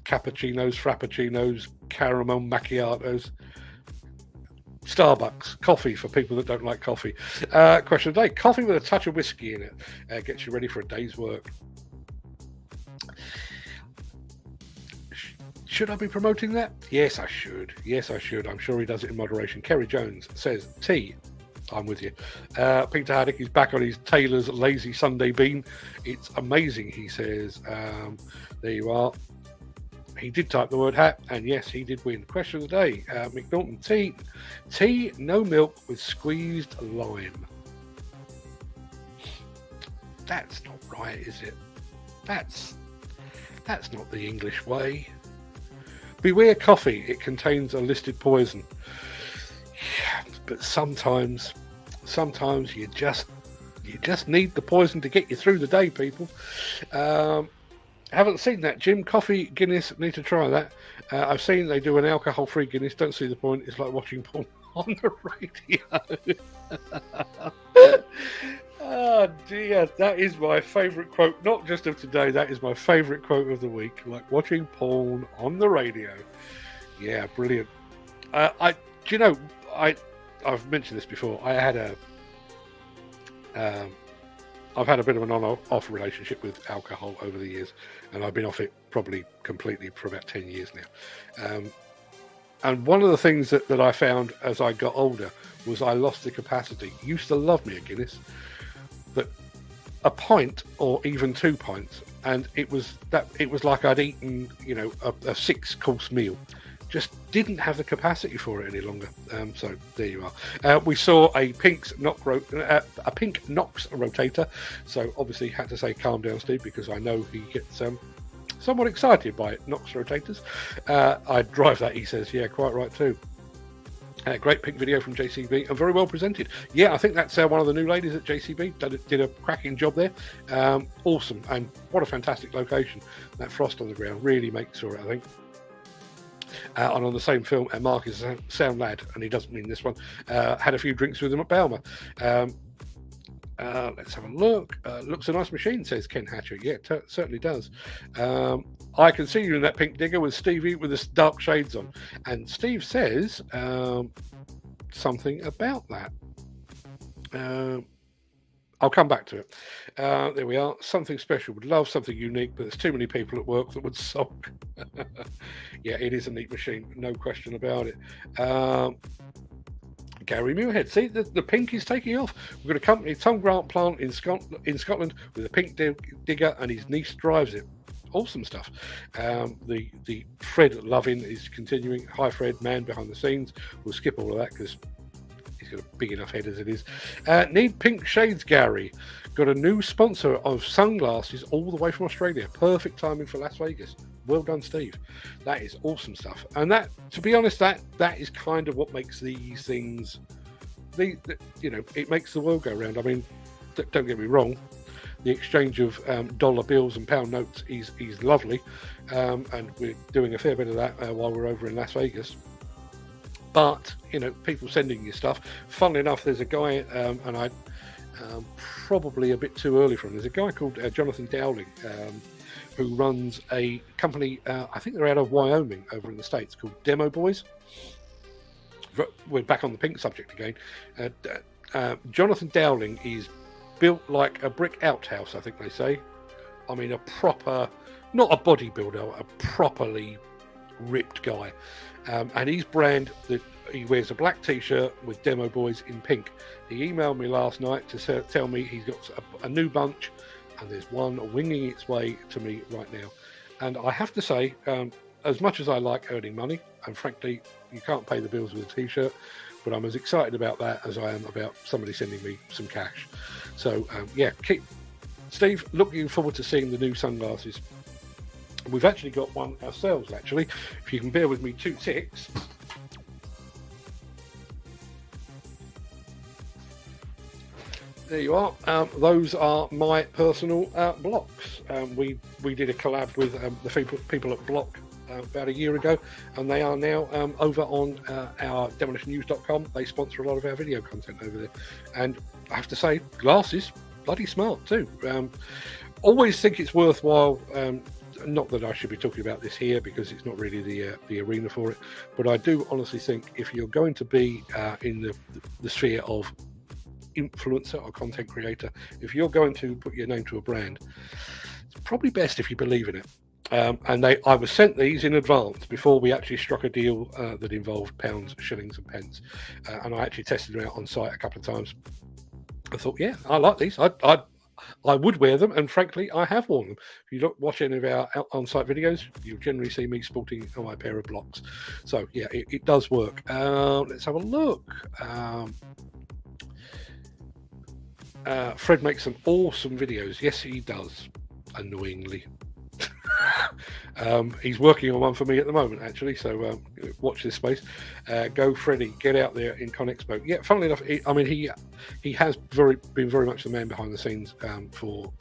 cappuccinos, frappuccinos, caramel macchiatos. Starbucks, coffee for people that don't like coffee. Question of the day, coffee with a touch of whiskey in it gets you ready for a day's work. Should I be promoting that? Yes, I should. I'm sure he does it in moderation. Kerry Jones says, tea. I'm with you. Peter Haddock is back on his Taylor's Lazy Sunday bean. It's amazing, he says. There you are. He did type the word hat, and yes, he did win. Question of the day, McNaughton, tea, no milk with squeezed lime. That's not right, is it? That's not the English way. Beware coffee, it contains a listed poison. Yeah, but sometimes you just need the poison to get you through the day, people. Haven't seen that, Jim. Coffee, Guinness, need to try that. I've seen they do an alcohol-free Guinness. Don't see the point. It's like watching porn on the radio. Oh dear, that is my favourite quote, not just of today. That is my favourite quote of the week. Like watching porn on the radio. Yeah, brilliant. I've mentioned this before. I've had a bit of an on-off relationship with alcohol over the years, and I've been off it probably completely for about 10 years now. And one of the things that I found as I got older was I lost the capacity. Used to love me a Guinness, but a pint or even 2 pints, and it was like I'd eaten, a 6-course meal. Just didn't have the capacity for it any longer. So there you are. We saw a pink Knox rotator. So obviously had to say calm down, Steve, because I know he gets somewhat excited by Knox rotators. I drive that, he says. Yeah, quite right too. Great pink video from JCB and very well presented. Yeah, I think that's one of the new ladies at JCB. Did a cracking job there. Awesome. And what a fantastic location. That frost on the ground really makes for it, I think. And on the same film, Mark is a sound lad, and he doesn't mean this one. Had a few drinks with him at Balmer. Let's have a look. Looks a nice machine, says Ken Hatcher. Yeah, it certainly does. I can see you in that pink digger with Stevie with the dark shades on. And Steve says something about that. I'll come back to it. There we are. Something special. Would love something unique, but there's too many people at work that would sulk. Yeah, it is a neat machine. No question about it. Gary Muirhead. See, the pink is taking off. We've got a company, Tom Grant plant in Scotland with a pink digger, and his niece drives it. Awesome stuff. The Fred Lovin is continuing. Hi, Fred, man behind the scenes. We'll skip all of that because he's got a big enough head as it is. Need pink shades, Gary. Got a new sponsor of sunglasses all the way from Australia. Perfect timing for Las Vegas. Well done, Steve. That is awesome stuff. And that, to be honest, that is kind of what makes these things, it makes the world go round. I mean, don't get me wrong. The exchange of dollar bills and pound notes is lovely. And we're doing a fair bit of that while we're over in Las Vegas. But, people sending you stuff. Funnily enough, there's a guy, and I probably a bit too early for him. There's a guy called Jonathan Dowling, who runs a company, I think they're out of Wyoming over in the States, called Demo Boys. We're back on the pink subject again. Jonathan Dowling is built like a brick outhouse, I think they say. I mean, a proper, not a bodybuilder, a properly ripped guy. And his brand, he wears a black t-shirt with Demo Boys in pink. He emailed me last night to tell me he's got a new bunch, and there's one winging its way to me right now. And I have to say, as much as I like earning money, and frankly, you can't pay the bills with a t-shirt, but I'm as excited about that as I am about somebody sending me some cash. So, Steve, looking forward to seeing the new sunglasses. We've actually got one ourselves, actually. If you can bear with me 2 ticks. There you are. Those are my personal blocks. We did a collab with the people at Block about a year ago, and they are now over on our demolitionnews.com. They sponsor a lot of our video content over there. And I have to say, glasses, bloody smart too. Always think it's worthwhile. Not that I should be talking about this here because it's not really the arena for it, but I do honestly think if you're going to be in the sphere of influencer or content creator, if you're going to put your name to a brand, it's probably best if you believe in it. And I was sent these in advance before we actually struck a deal that involved pounds, shillings, and pence. And I actually tested them out on site a couple of times. I thought, yeah, I like these. I would wear them, and frankly, I have worn them. If you watch any of our on-site videos, you'll generally see me sporting my pair of blocks. So, yeah, it does work. Let's have a look. Fred makes some awesome videos. Yes, he does. Annoyingly. He's working on one for me at the moment, actually, so watch this space. Go Freddie, get out there in ConExpo. Yeah, funnily enough, he has been very much the man behind the scenes for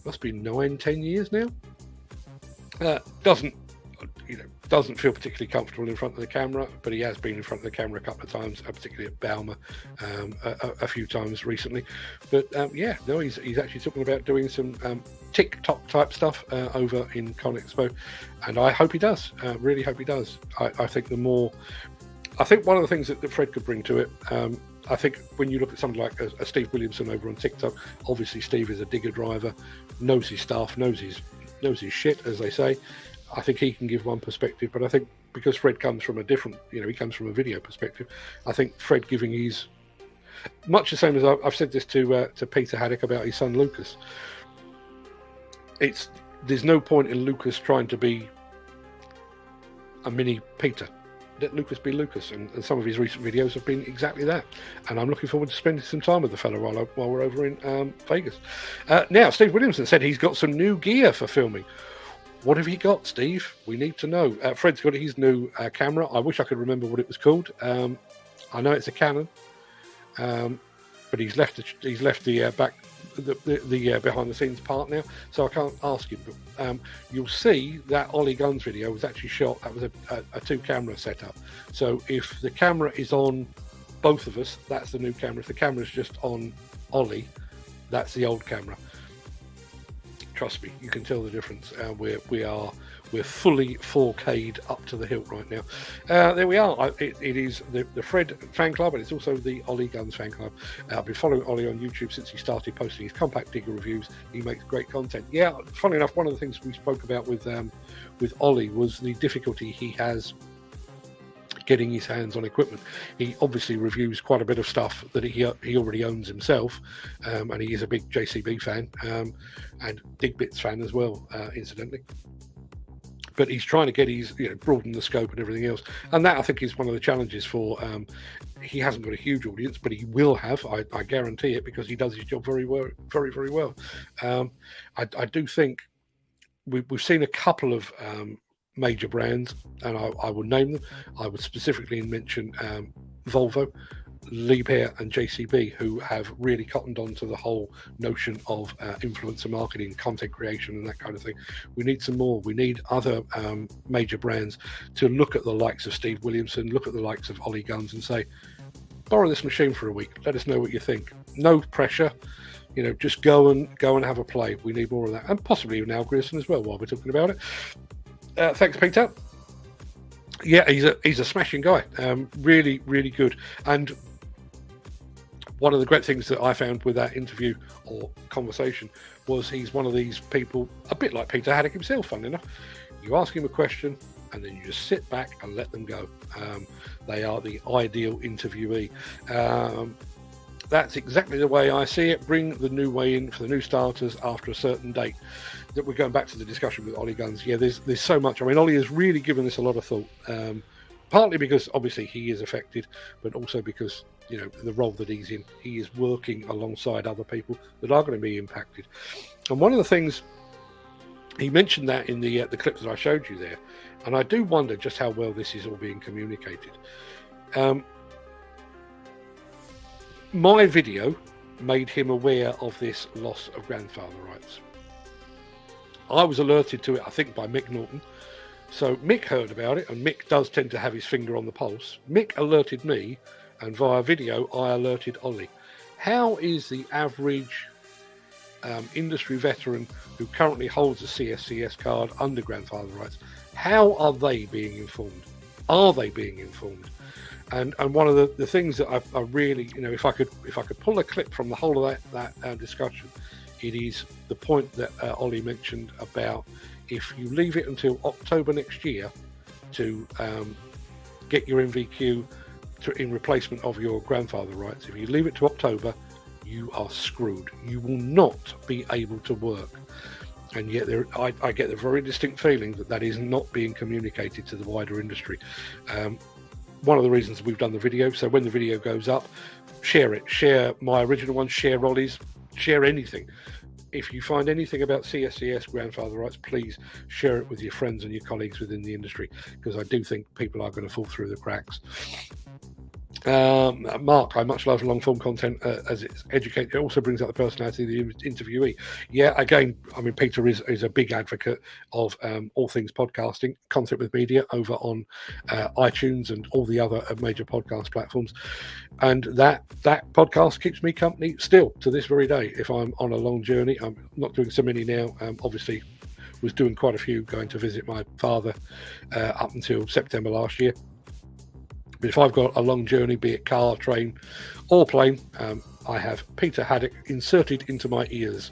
must be 9-10 years now. Doesn't feel particularly comfortable in front of the camera, but he has been in front of the camera a couple of times, particularly at Balmer a few times recently. But he's actually talking about doing some TikTok type stuff over in ConExpo, and I hope he does. Really hope he does. I think one of the things that Fred could bring to it. I think when you look at somebody like a Steve Williamson over on TikTok, obviously Steve is a digger driver, knows his stuff, knows his shit, as they say. I think he can give one perspective, but I think because Fred comes from a different, he comes from a video perspective, I think Fred giving his, much the same as I've said this to Peter Haddock about his son Lucas. There's no point in Lucas trying to be a mini Peter. Let Lucas be Lucas, and some of his recent videos have been exactly that. And I'm looking forward to spending some time with the fellow while we're over in Vegas. Now, Steve Williamson said he's got some new gear for filming. What have he got, Steve? We need to know. Fred's got his new camera. I wish I could remember what it was called. I know it's a Canon, but he's left the behind the scenes part now, so I can't ask him. But you'll see that Ollie Gunns video was actually shot. That was a 2-camera setup. So if the camera is on both of us, that's the new camera. If the camera is just on Ollie, that's the old camera. Trust me, you can tell the difference. We're fully 4K'd up to the hilt right now. There we are. It is the Fred fan club, and it's also the Ollie Gunns fan club. I've been following Ollie on YouTube since he started posting his compact digger reviews. He makes great content. Yeah, funny enough, one of the things we spoke about with Ollie was the difficulty he has getting his hands on equipment. He obviously reviews quite a bit of stuff that he already owns himself, and he is a big JCB fan and Dig Bits fan as well, incidentally. But he's trying to get his, broaden the scope and everything else. And that, I think, is one of the challenges for, he hasn't got a huge audience, but he will have, I guarantee it, because he does his job very well, very, very well. I do think we've seen a couple of major brands, and I will name them. I would specifically mention Volvo, Liebherr and JCB, who have really cottoned on to the whole notion of influencer marketing, content creation and that kind of thing. We need some more. We need other major brands to look at the likes of Steve Williamson, look at the likes of Ollie Gunns and say, borrow this machine for a week, let us know what you think. No pressure, just go and have a play. We need more of that, and possibly even Al Grierson as well while we're talking about it. Thanks, Peter. Yeah, he's a smashing guy. Really, really good. And one of the great things that I found with that interview or conversation was he's one of these people, a bit like Peter Haddock himself, funnily enough. You ask him a question and then you just sit back and let them go. They are the ideal interviewee. That's exactly the way I see it. Bring the new way in for the new starters after a certain date. That we're going back to the discussion with Ollie Gunns. Yeah, there's so much. I mean, Ollie has really given this a lot of thought. Partly because obviously he is affected, but also because the role that he's in, he is working alongside other people that are going to be impacted. And one of the things he mentioned that in the clip that I showed you there, and I do wonder just how well this is all being communicated. My video made him aware of this loss of grandfather rights. I was alerted to it, I think, by Mick Norton. So Mick heard about it, and Mick does tend to have his finger on the pulse. Mick alerted me, and via video, I alerted Ollie. How is the average industry veteran who currently holds a CSCS card under grandfather rights, how are they being informed? Are they being informed? And one of the things that I really, if I could pull a clip from the whole of that discussion, it is the point that Ollie mentioned about if you leave it until October next year to get your MVQ in replacement of your grandfather rights, if you leave it to October, you are screwed. You will not be able to work. And yet I get the very distinct feeling that is not being communicated to the wider industry. One of the reasons we've done the video, so when the video goes up, share it. Share my original one, share Ollie's, share anything. If you find anything about CSCS grandfather rights, please share it with your friends and your colleagues within the industry, because I do think people are going to fall through the cracks. Mark, I much love long form content as it's educated. It also brings out the personality of the interviewee. Yeah, again, I mean, Peter is a big advocate of all things podcasting, content with media over on iTunes and all the other major podcast platforms. And that podcast keeps me company still to this very day. If I'm on a long journey, I'm not doing so many now. Obviously, was doing quite a few, going to visit my father up until September last year. But if I've got a long journey, be it car, train or plane, I have Peter Haddock inserted into my ears,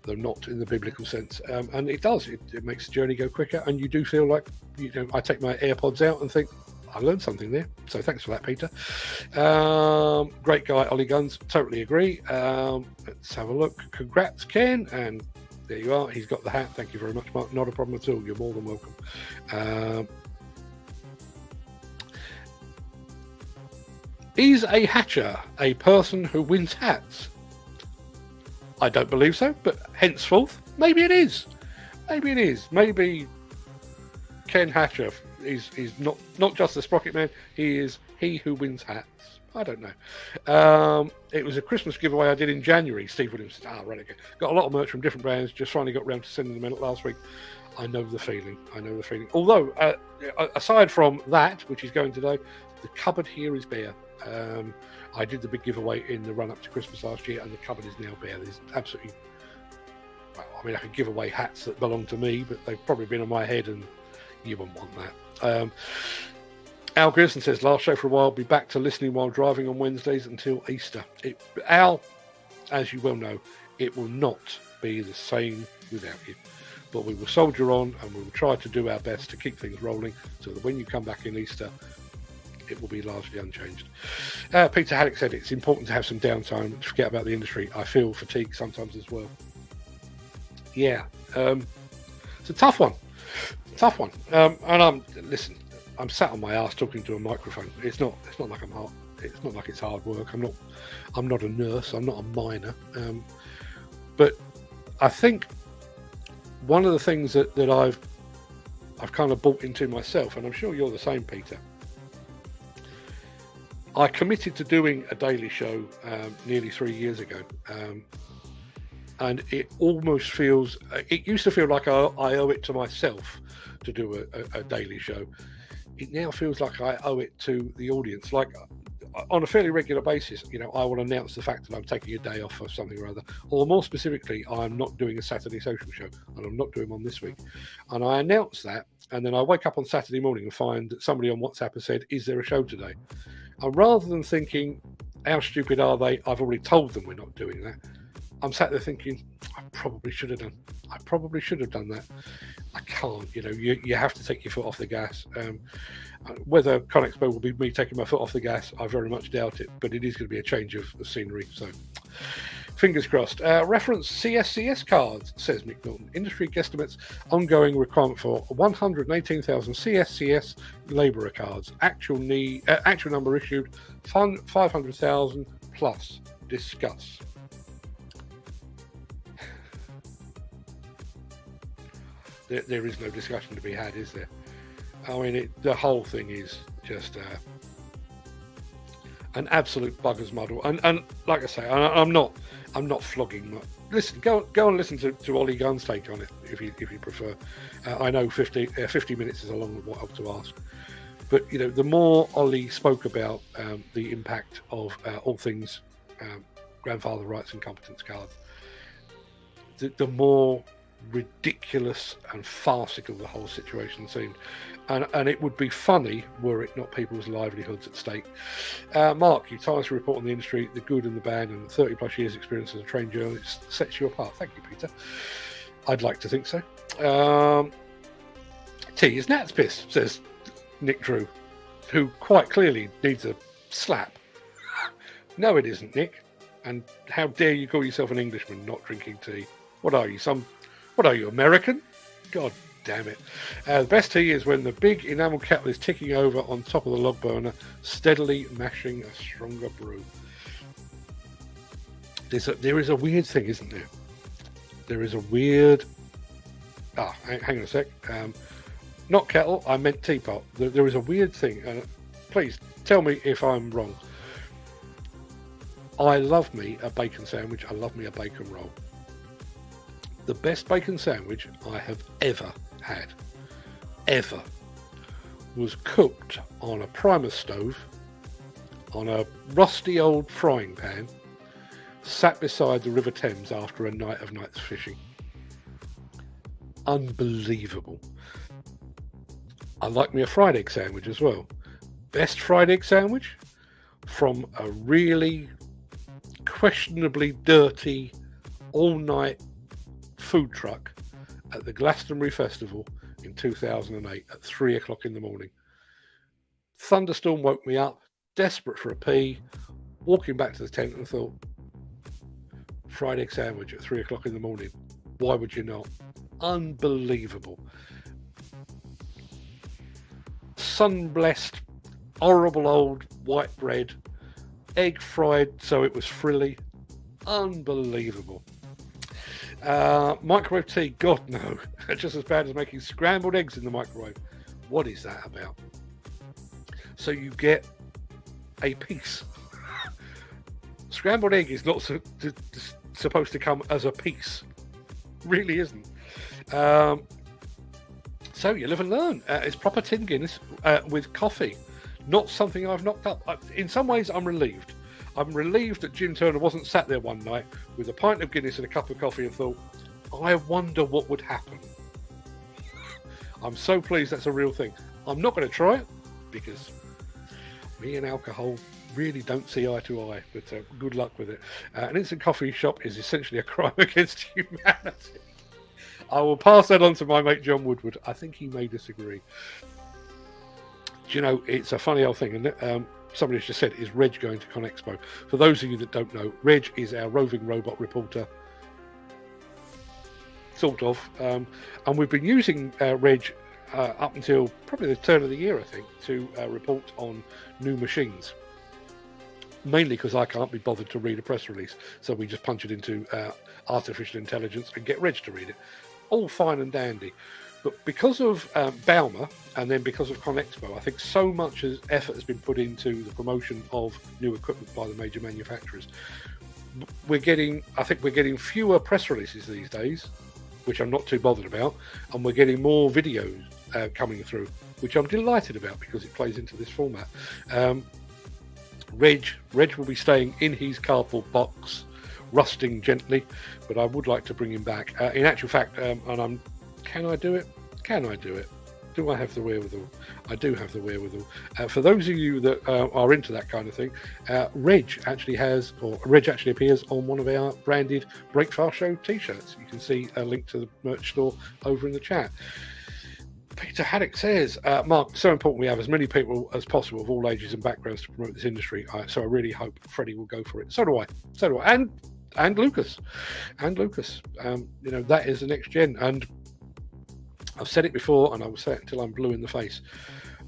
though not in the biblical sense. And it does. It makes the journey go quicker. And you do feel like, I take my AirPods out and think, I learned something there. So thanks for that, Peter. Great guy, Ollie Gunns. Totally agree. Let's have a look. Congrats, Ken. And there you are. He's got the hat. Thank you very much, Mark. Not a problem at all. You're more than welcome. Is a hatcher a person who wins hats? I don't believe so, but henceforth, maybe it is. Maybe it is. Maybe Ken Hatcher is not just the Sprocket Man, he is he who wins hats. I don't know. It was a Christmas giveaway I did in January. Steve Williams said, right, okay. Got a lot of merch from different brands, just finally got around to sending them in last week. I know the feeling. Although, aside from that, which is going today, the cupboard here is bare. I did the big giveaway in the run up to Christmas last year, and the cupboard is now bare. There's absolutely, well, I mean, I could give away hats that belong to me, but they've probably been on my head, and you wouldn't want that. Al Grierson says, last show for a while, be back to listening while driving on Wednesdays until Easter. Al, as you well know, it will not be the same without you. But we will soldier on, and we will try to do our best to keep things rolling so that when you come back in Easter, it will be largely unchanged. Peter Haddock said it's important to have some downtime, to forget about the industry. I feel fatigue sometimes as well. Yeah, it's a tough one. And I'm sat on my ass talking to a microphone. It's not like it's not like it's hard work. I'm not a nurse. I'm not a miner. But I think one of the things that I've kind of bought into myself, and I'm sure you're the same, Peter. I committed to doing a daily show nearly 3 years ago, and it almost feels. It used to feel like I owe it to myself to do a daily show. It now feels like I owe it to the audience. Like on a fairly regular basis, I will announce the fact that I'm taking a day off or something or other, or more specifically, I'm not doing a Saturday social show, and I'm not doing one this week. And I announce that, and then I wake up on Saturday morning and find that somebody on WhatsApp has said, "Is there a show today?" And rather than thinking, "How stupid are they? I've already told them we're not doing that," I'm sat there thinking, I probably should have done that. I can't. You have to take your foot off the gas. Whether ConExpo will be me taking my foot off the gas, I very much doubt it, but it is going to be a change of scenery, so fingers crossed. Reference CSCS cards, says Mick Milton. Industry guesstimates ongoing requirement for 118,000 CSCS labourer cards. Actual number issued 500,000 plus. Discuss. There is no discussion to be had, is there? I mean, the whole thing is just an absolute bugger's muddle. And like I say, I'm not flogging. Listen, go and listen to Ollie Gunns' take on it if you prefer. I know 50 minutes is a long while to ask, but the more Ollie spoke about the impact of all things grandfather rights and competence cards, the more ridiculous and farcical the whole situation seemed, and it would be funny were it not people's livelihoods at stake. Mark, you tirelessly report on the industry, the good and the bad, and the 30 plus years experience as a trained journalist sets you apart. Thank you, Peter. I'd like to think so. Tea is Nat's piss, says Nick Drew, who quite clearly needs a slap. No, it isn't, Nick. And how dare you call yourself an Englishman not drinking tea? What are you, American? God damn it. The best tea is when the big enamel kettle is ticking over on top of the log burner, steadily mashing a stronger brew. There is a weird thing, isn't there? There is a weird... hang on a sec. Not kettle, I meant teapot. There is a weird thing. Please, tell me if I'm wrong. I love me a bacon sandwich. I love me a bacon roll. The best bacon sandwich I have ever had, was cooked on a primus stove, on a rusty old frying pan, sat beside the River Thames after a night of nights fishing. Unbelievable. I like me a fried egg sandwich as well. Best fried egg sandwich from a really questionably dirty all-night food truck at the Glastonbury Festival in 2008 at 3 o'clock in the morning. Thunderstorm woke me up, desperate for a pee, walking back to the tent and thought, fried egg sandwich at 3 o'clock in the morning. Why would you not? Unbelievable. Sun-blessed, horrible old white bread, egg fried so it was frilly. Unbelievable. Microwave tea, God no. Just as bad as making scrambled eggs in the microwave. What is that about? So you get a piece. Scrambled egg is not supposed to come as a piece. Really isn't. So you live and learn. It's proper tin Guinness with coffee. Not something I've knocked up. In some ways, I'm relieved. I'm relieved that Jim Turner wasn't sat there one night with a pint of Guinness and a cup of coffee and thought, I wonder what would happen. I'm so pleased that's a real thing. I'm not going to try it because me and alcohol really don't see eye to eye, but good luck with it. An instant coffee shop is essentially a crime against humanity. I will pass that on to my mate John Woodward. I think he may disagree. Do you know, it's a funny old thing, and somebody's just said, is Reg going to ConExpo? For those of you that don't know, Reg is our roving robot reporter, sort of, and we've been using Reg up until probably the turn of the year, I think, to report on new machines. Mainly because I can't be bothered to read a press release, so we just punch it into artificial intelligence and get Reg to read it. All fine and dandy. But because of Bauma and then because of ConExpo, I think so much effort has been put into the promotion of new equipment by the major manufacturers. We're getting fewer press releases these days, which I'm not too bothered about, and we're getting more videos coming through, which I'm delighted about because it plays into this format. Reg will be staying in his cardboard box, rusting gently, but I would like to bring him back. In actual fact, can I do it? Can I do it? Do I have the wherewithal? I do have the wherewithal. For those of you that are into that kind of thing, Reg actually appears on one of our branded Breakfast Show t-shirts. You can see a link to the merch store over in the chat. Peter Haddock says, Mark, so important we have as many people as possible of all ages and backgrounds to promote this industry. So I really hope Freddie will go for it. So do I. And Lucas. That is the next gen. And I've said it before, and I will say it until I'm blue in the face.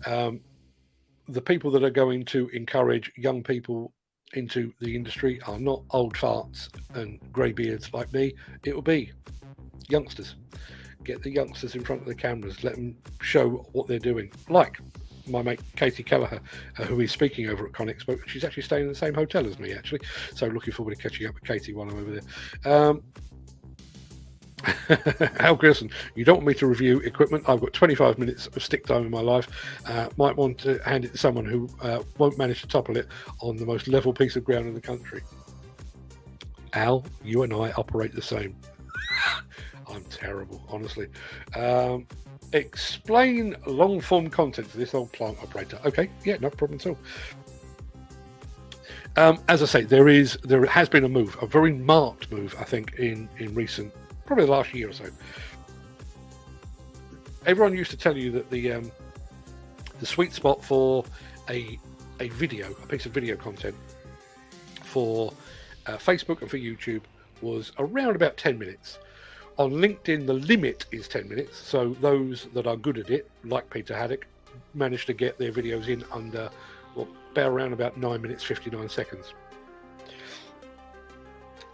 The people that are going to encourage young people into the industry are not old farts and greybeards like me. It will be youngsters. Get the youngsters in front of the cameras. Let them show what they're doing. Like my mate Katie Kelleher, who is speaking over at ConExpo. She's actually staying in the same hotel as me, actually. So looking forward to catching up with Katie while I'm over there. Al Gerson, you don't want me to review equipment. I've got 25 minutes of stick time in my life. Might want to hand it to someone who won't manage to topple it on the most level piece of ground in the country. Al, you and I operate the same. I'm terrible, honestly. Explain long-form content to this old plant operator. Okay, yeah, no problem at all. As I say, there has been a move, a very marked move, I think, in recent, probably the last year or so. Everyone used to tell you that the sweet spot for a piece of video content for Facebook and for YouTube was around about 10 minutes. On LinkedIn, the limit is 10 minutes. So those that are good at it, like Peter Haddock, manage to get their videos in under, around about 9 minutes, 59 seconds.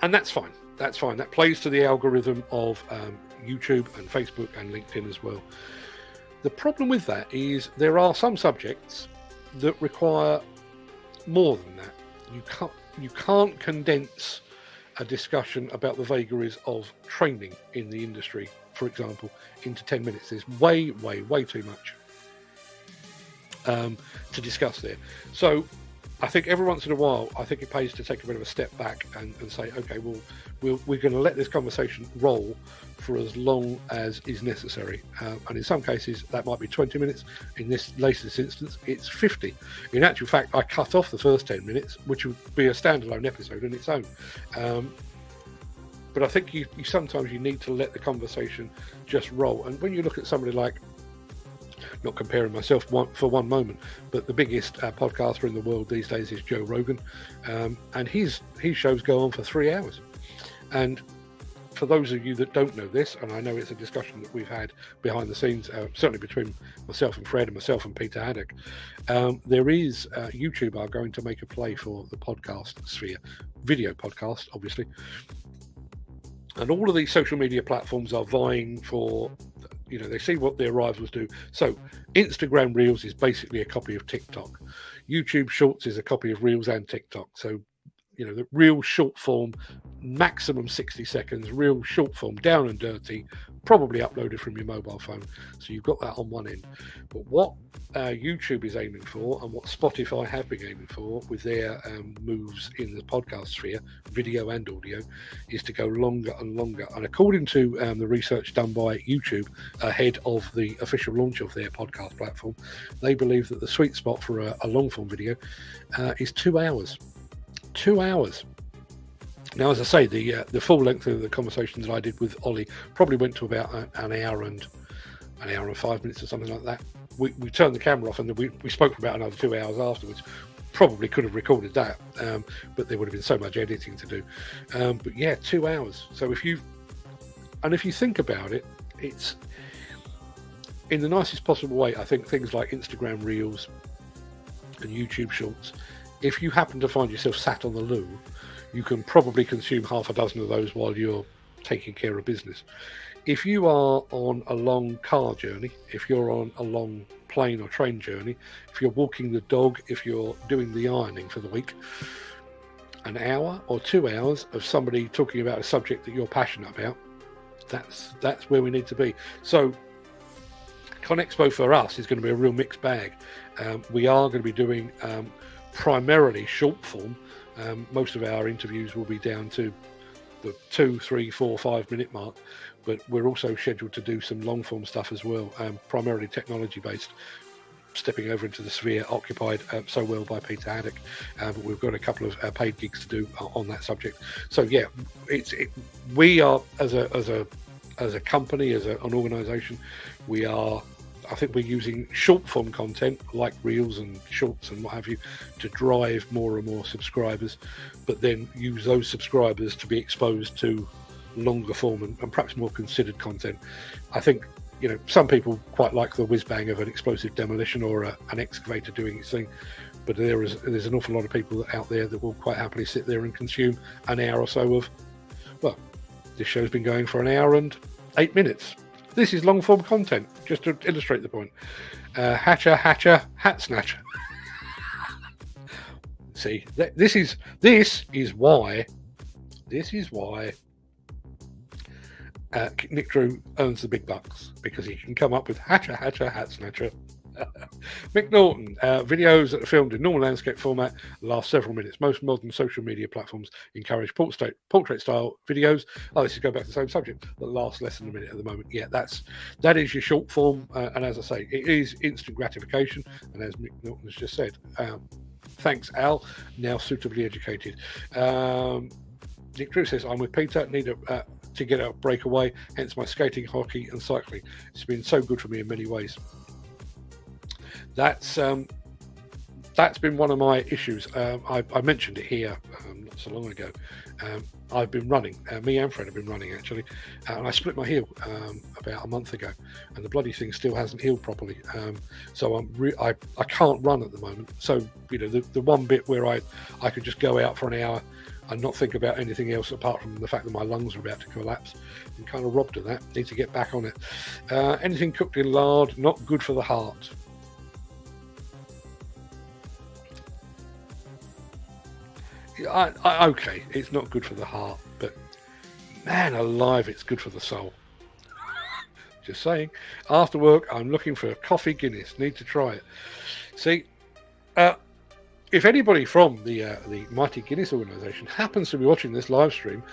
And that's fine. That's fine. That plays to the algorithm of YouTube and Facebook and LinkedIn as well. The problem with that is there are some subjects that require more than that. You can't condense a discussion about the vagaries of training in the industry, for example, into 10 minutes. There's way too much to discuss there. So I think every once in a while, I think it pays to take a bit of a step back and say, okay, we're going to let this conversation roll for as long as is necessary. And in some cases, that might be 20 minutes. In this latest instance, it's 50. In actual fact, I cut off the first 10 minutes, which would be a standalone episode in its own. But I think you sometimes you need to let the conversation just roll. And when you look at somebody like, not comparing myself for one moment, but the biggest podcaster in the world these days is Joe Rogan, and his shows go on for 3 hours. And for those of you that don't know this, and I know it's a discussion that we've had behind the scenes, certainly between myself and Fred and myself and Peter Haddock, there is YouTube are going to make a play for the podcast sphere, video podcast, obviously. And all of these social media platforms are vying for, they see what their rivals do. So Instagram Reels is basically a copy of TikTok. YouTube Shorts is a copy of Reels and TikTok. So, the real short form, maximum 60 seconds, real short form, down and dirty, probably uploaded from your mobile phone. So you've got that on one end. But what YouTube is aiming for, and what Spotify have been aiming for with their moves in the podcast sphere, video and audio, is to go longer and longer. And according to the research done by YouTube ahead of the official launch of their podcast platform, they believe that the sweet spot for a long form video is 2 hours. 2 hours. Now, as I say, the full length of the conversations that I did with Ollie probably went to about an hour and 5 minutes or something like that. We turned the camera off, and then we spoke for about another 2 hours afterwards. Probably could have recorded that, but there would have been so much editing to do. But yeah, 2 hours. So if you think about it, it's in the nicest possible way. I think things like Instagram Reels and YouTube Shorts, if you happen to find yourself sat on the loo, you can probably consume half a dozen of those while you're taking care of business. If you are on a long car journey, if you're on a long plane or train journey, if you're walking the dog, if you're doing the ironing for the week, an hour or 2 hours of somebody talking about a subject that you're passionate about, that's where we need to be. So ConExpo for us is going to be a real mixed bag. We are going to be doing primarily short form. Most of our interviews will be down to the 2, 3, 4, 5 minute mark, but we're also scheduled to do some long form stuff as well, primarily technology based, stepping over into the sphere occupied so well by Peter Haddock, but we've got a couple of paid gigs to do on that subject. So yeah, we are as a company, as an organisation, I think we're using short form content like reels and shorts and what have you to drive more and more subscribers, but then use those subscribers to be exposed to longer form and perhaps more considered content. I think some people quite like the whiz bang of an explosive demolition or an excavator doing its thing, but there's an awful lot of people out there that will quite happily sit there and consume an hour or so of, well, this show's been going for an hour and 8 minutes. This is long form content, just to illustrate the point. Hatcher, hat snatcher. See, this is why Nick Drew earns the big bucks, because he can come up with Hatcher, hat snatcher. Mick Norton, videos that are filmed in normal landscape format last several minutes. Most modern social media platforms encourage portrait style videos. This is going back to the same subject, that last less than a minute at the moment. Yeah, that is your short form, and as I say, it is instant gratification. And as Mick Norton has just said, thanks Al, now suitably educated. Nick Drew says, I'm with Peter, need to get a breakaway, hence my skating, hockey and cycling. It's been so good for me in many ways. That's been one of my issues. I mentioned it here not so long ago. I've been running. Me and Fred have been running actually, and I split my heel about a month ago, and the bloody thing still hasn't healed properly. So I can't run at the moment. So the one bit where I could just go out for an hour and not think about anything else apart from the fact that my lungs are about to collapse, I'm kind of robbed of that. Need to get back on it. Anything cooked in lard, not good for the heart. Okay, it's not good for the heart, but man alive, it's good for the soul. Just saying. After work, I'm looking for a coffee Guinness. Need to try it. See, if anybody from the Mighty Guinness organisation happens to be watching this live stream,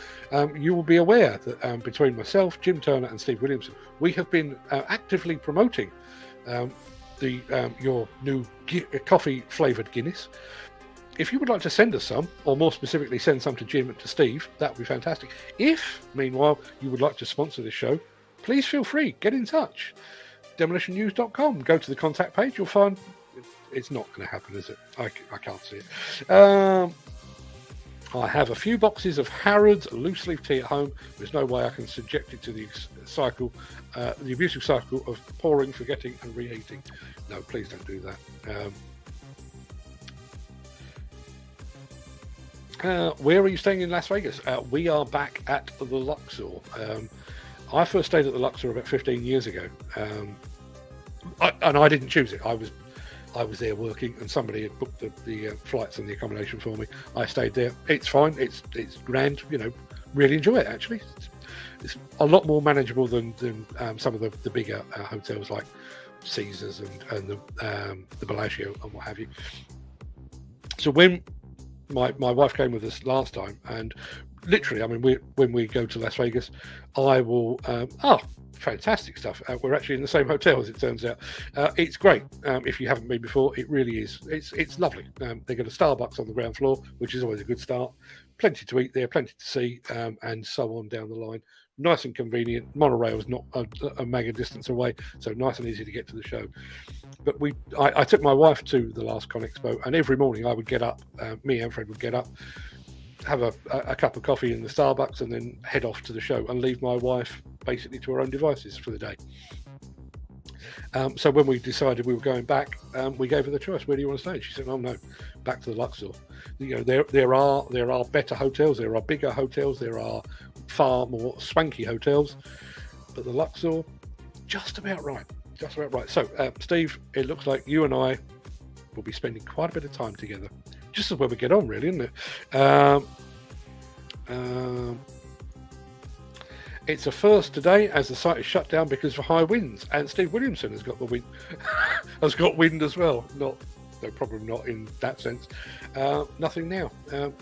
you will be aware that between myself, Jim Turner and Steve Williamson, we have been actively promoting your new coffee flavoured Guinness. If you would like to send us some, or more specifically send some to Jim and to Steve, that would be fantastic. If, meanwhile, you would like to sponsor this show, please feel free, get in touch. demolitionnews.com, go to the contact page, you'll find it's not going to happen, is it? I can't see it. I have a few boxes of Harrods loose leaf tea at home. There's no way I can subject it to the abusive cycle of pouring, forgetting and reheating. No, please don't do that. Where are you staying in Las Vegas? We are back at the Luxor. I first stayed at the Luxor about 15 years ago, and I didn't choose it. I was there working, and somebody had booked the flights and the accommodation for me. I stayed there. It's fine. It's grand. You know, really enjoy it. Actually, it's a lot more manageable than some of the bigger hotels like Caesars and the Bellagio and what have you. So when my wife came with us last time, and literally, I mean, when we go to Las Vegas, I will fantastic stuff. We're actually in the same hotel, as it turns out. It's great. If you haven't been before, it really is. It's lovely. They've got a Starbucks on the ground floor, which is always a good start. Plenty to eat there, plenty to see, and so on down the line. Nice and convenient. Monorail is not a mega distance away, so nice and easy to get to the show. But I took my wife to the last Con Expo, and every morning I would get up, me and Fred would get up, have a cup of coffee in the Starbucks, and then head off to the show and leave my wife basically to her own devices for the day. So when we decided we were going back, we gave her the choice. Where do you want to stay? She said, "Oh no, back to the Luxor." You know, there are better hotels, there are bigger hotels, there are far more swanky hotels, but the Luxor, just about right. So, Steve, it looks like you and I will be spending quite a bit of time together. Just as where we get on, really, isn't it? It's a first today as the site is shut down because of high winds, and Steve Williamson has got the wind, has got wind as well. No, probably not in that sense. Nothing now.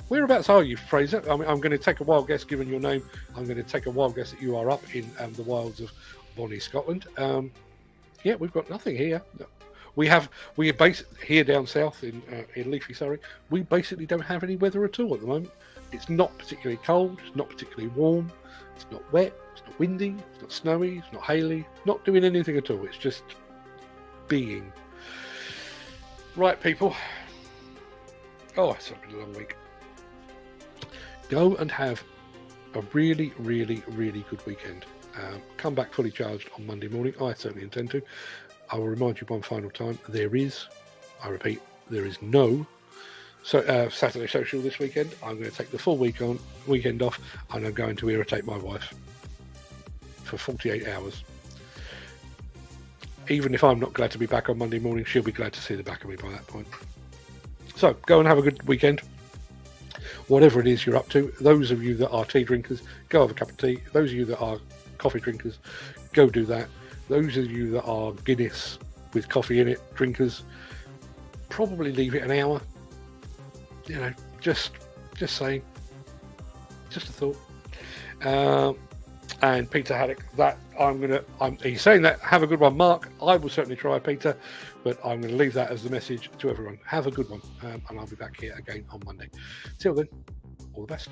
Whereabouts are you, Fraser? I mean, I'm going to take a wild guess, given your name. I'm going to take a wild guess that you are up in the wilds of Bonnie, Scotland. Yeah, we've got nothing here. We are based here down south in Leafy, Surrey. We basically don't have any weather at all at the moment. It's not particularly cold. It's not particularly warm. It's not wet. It's not windy. It's not snowy. It's not haily. Not doing anything at all. It's just being. Right, people. Oh, it's been a long week. Go and have a really, really, really good weekend. Come back fully charged on Monday morning. I certainly intend to. I will remind you one final time, I repeat, there is no Saturday social this weekend. I'm going to take the full weekend off, and I'm going to irritate my wife for 48 hours. Even if I'm not glad to be back on Monday morning, she'll be glad to see the back of me by that point. So go and have a good weekend. Whatever it is you're up to, those of you that are tea drinkers, go have a cup of tea. Those of you that are coffee drinkers, go do that. Those of you that are Guinness with coffee in it drinkers, probably leave it an hour. You know, just saying. Just a thought. And Peter Haddock, he's saying that, have a good one, Mark. I will certainly try, Peter, but I'm going to leave that as the message to everyone. Have a good one, and I'll be back here again on Monday. Till then, all the best.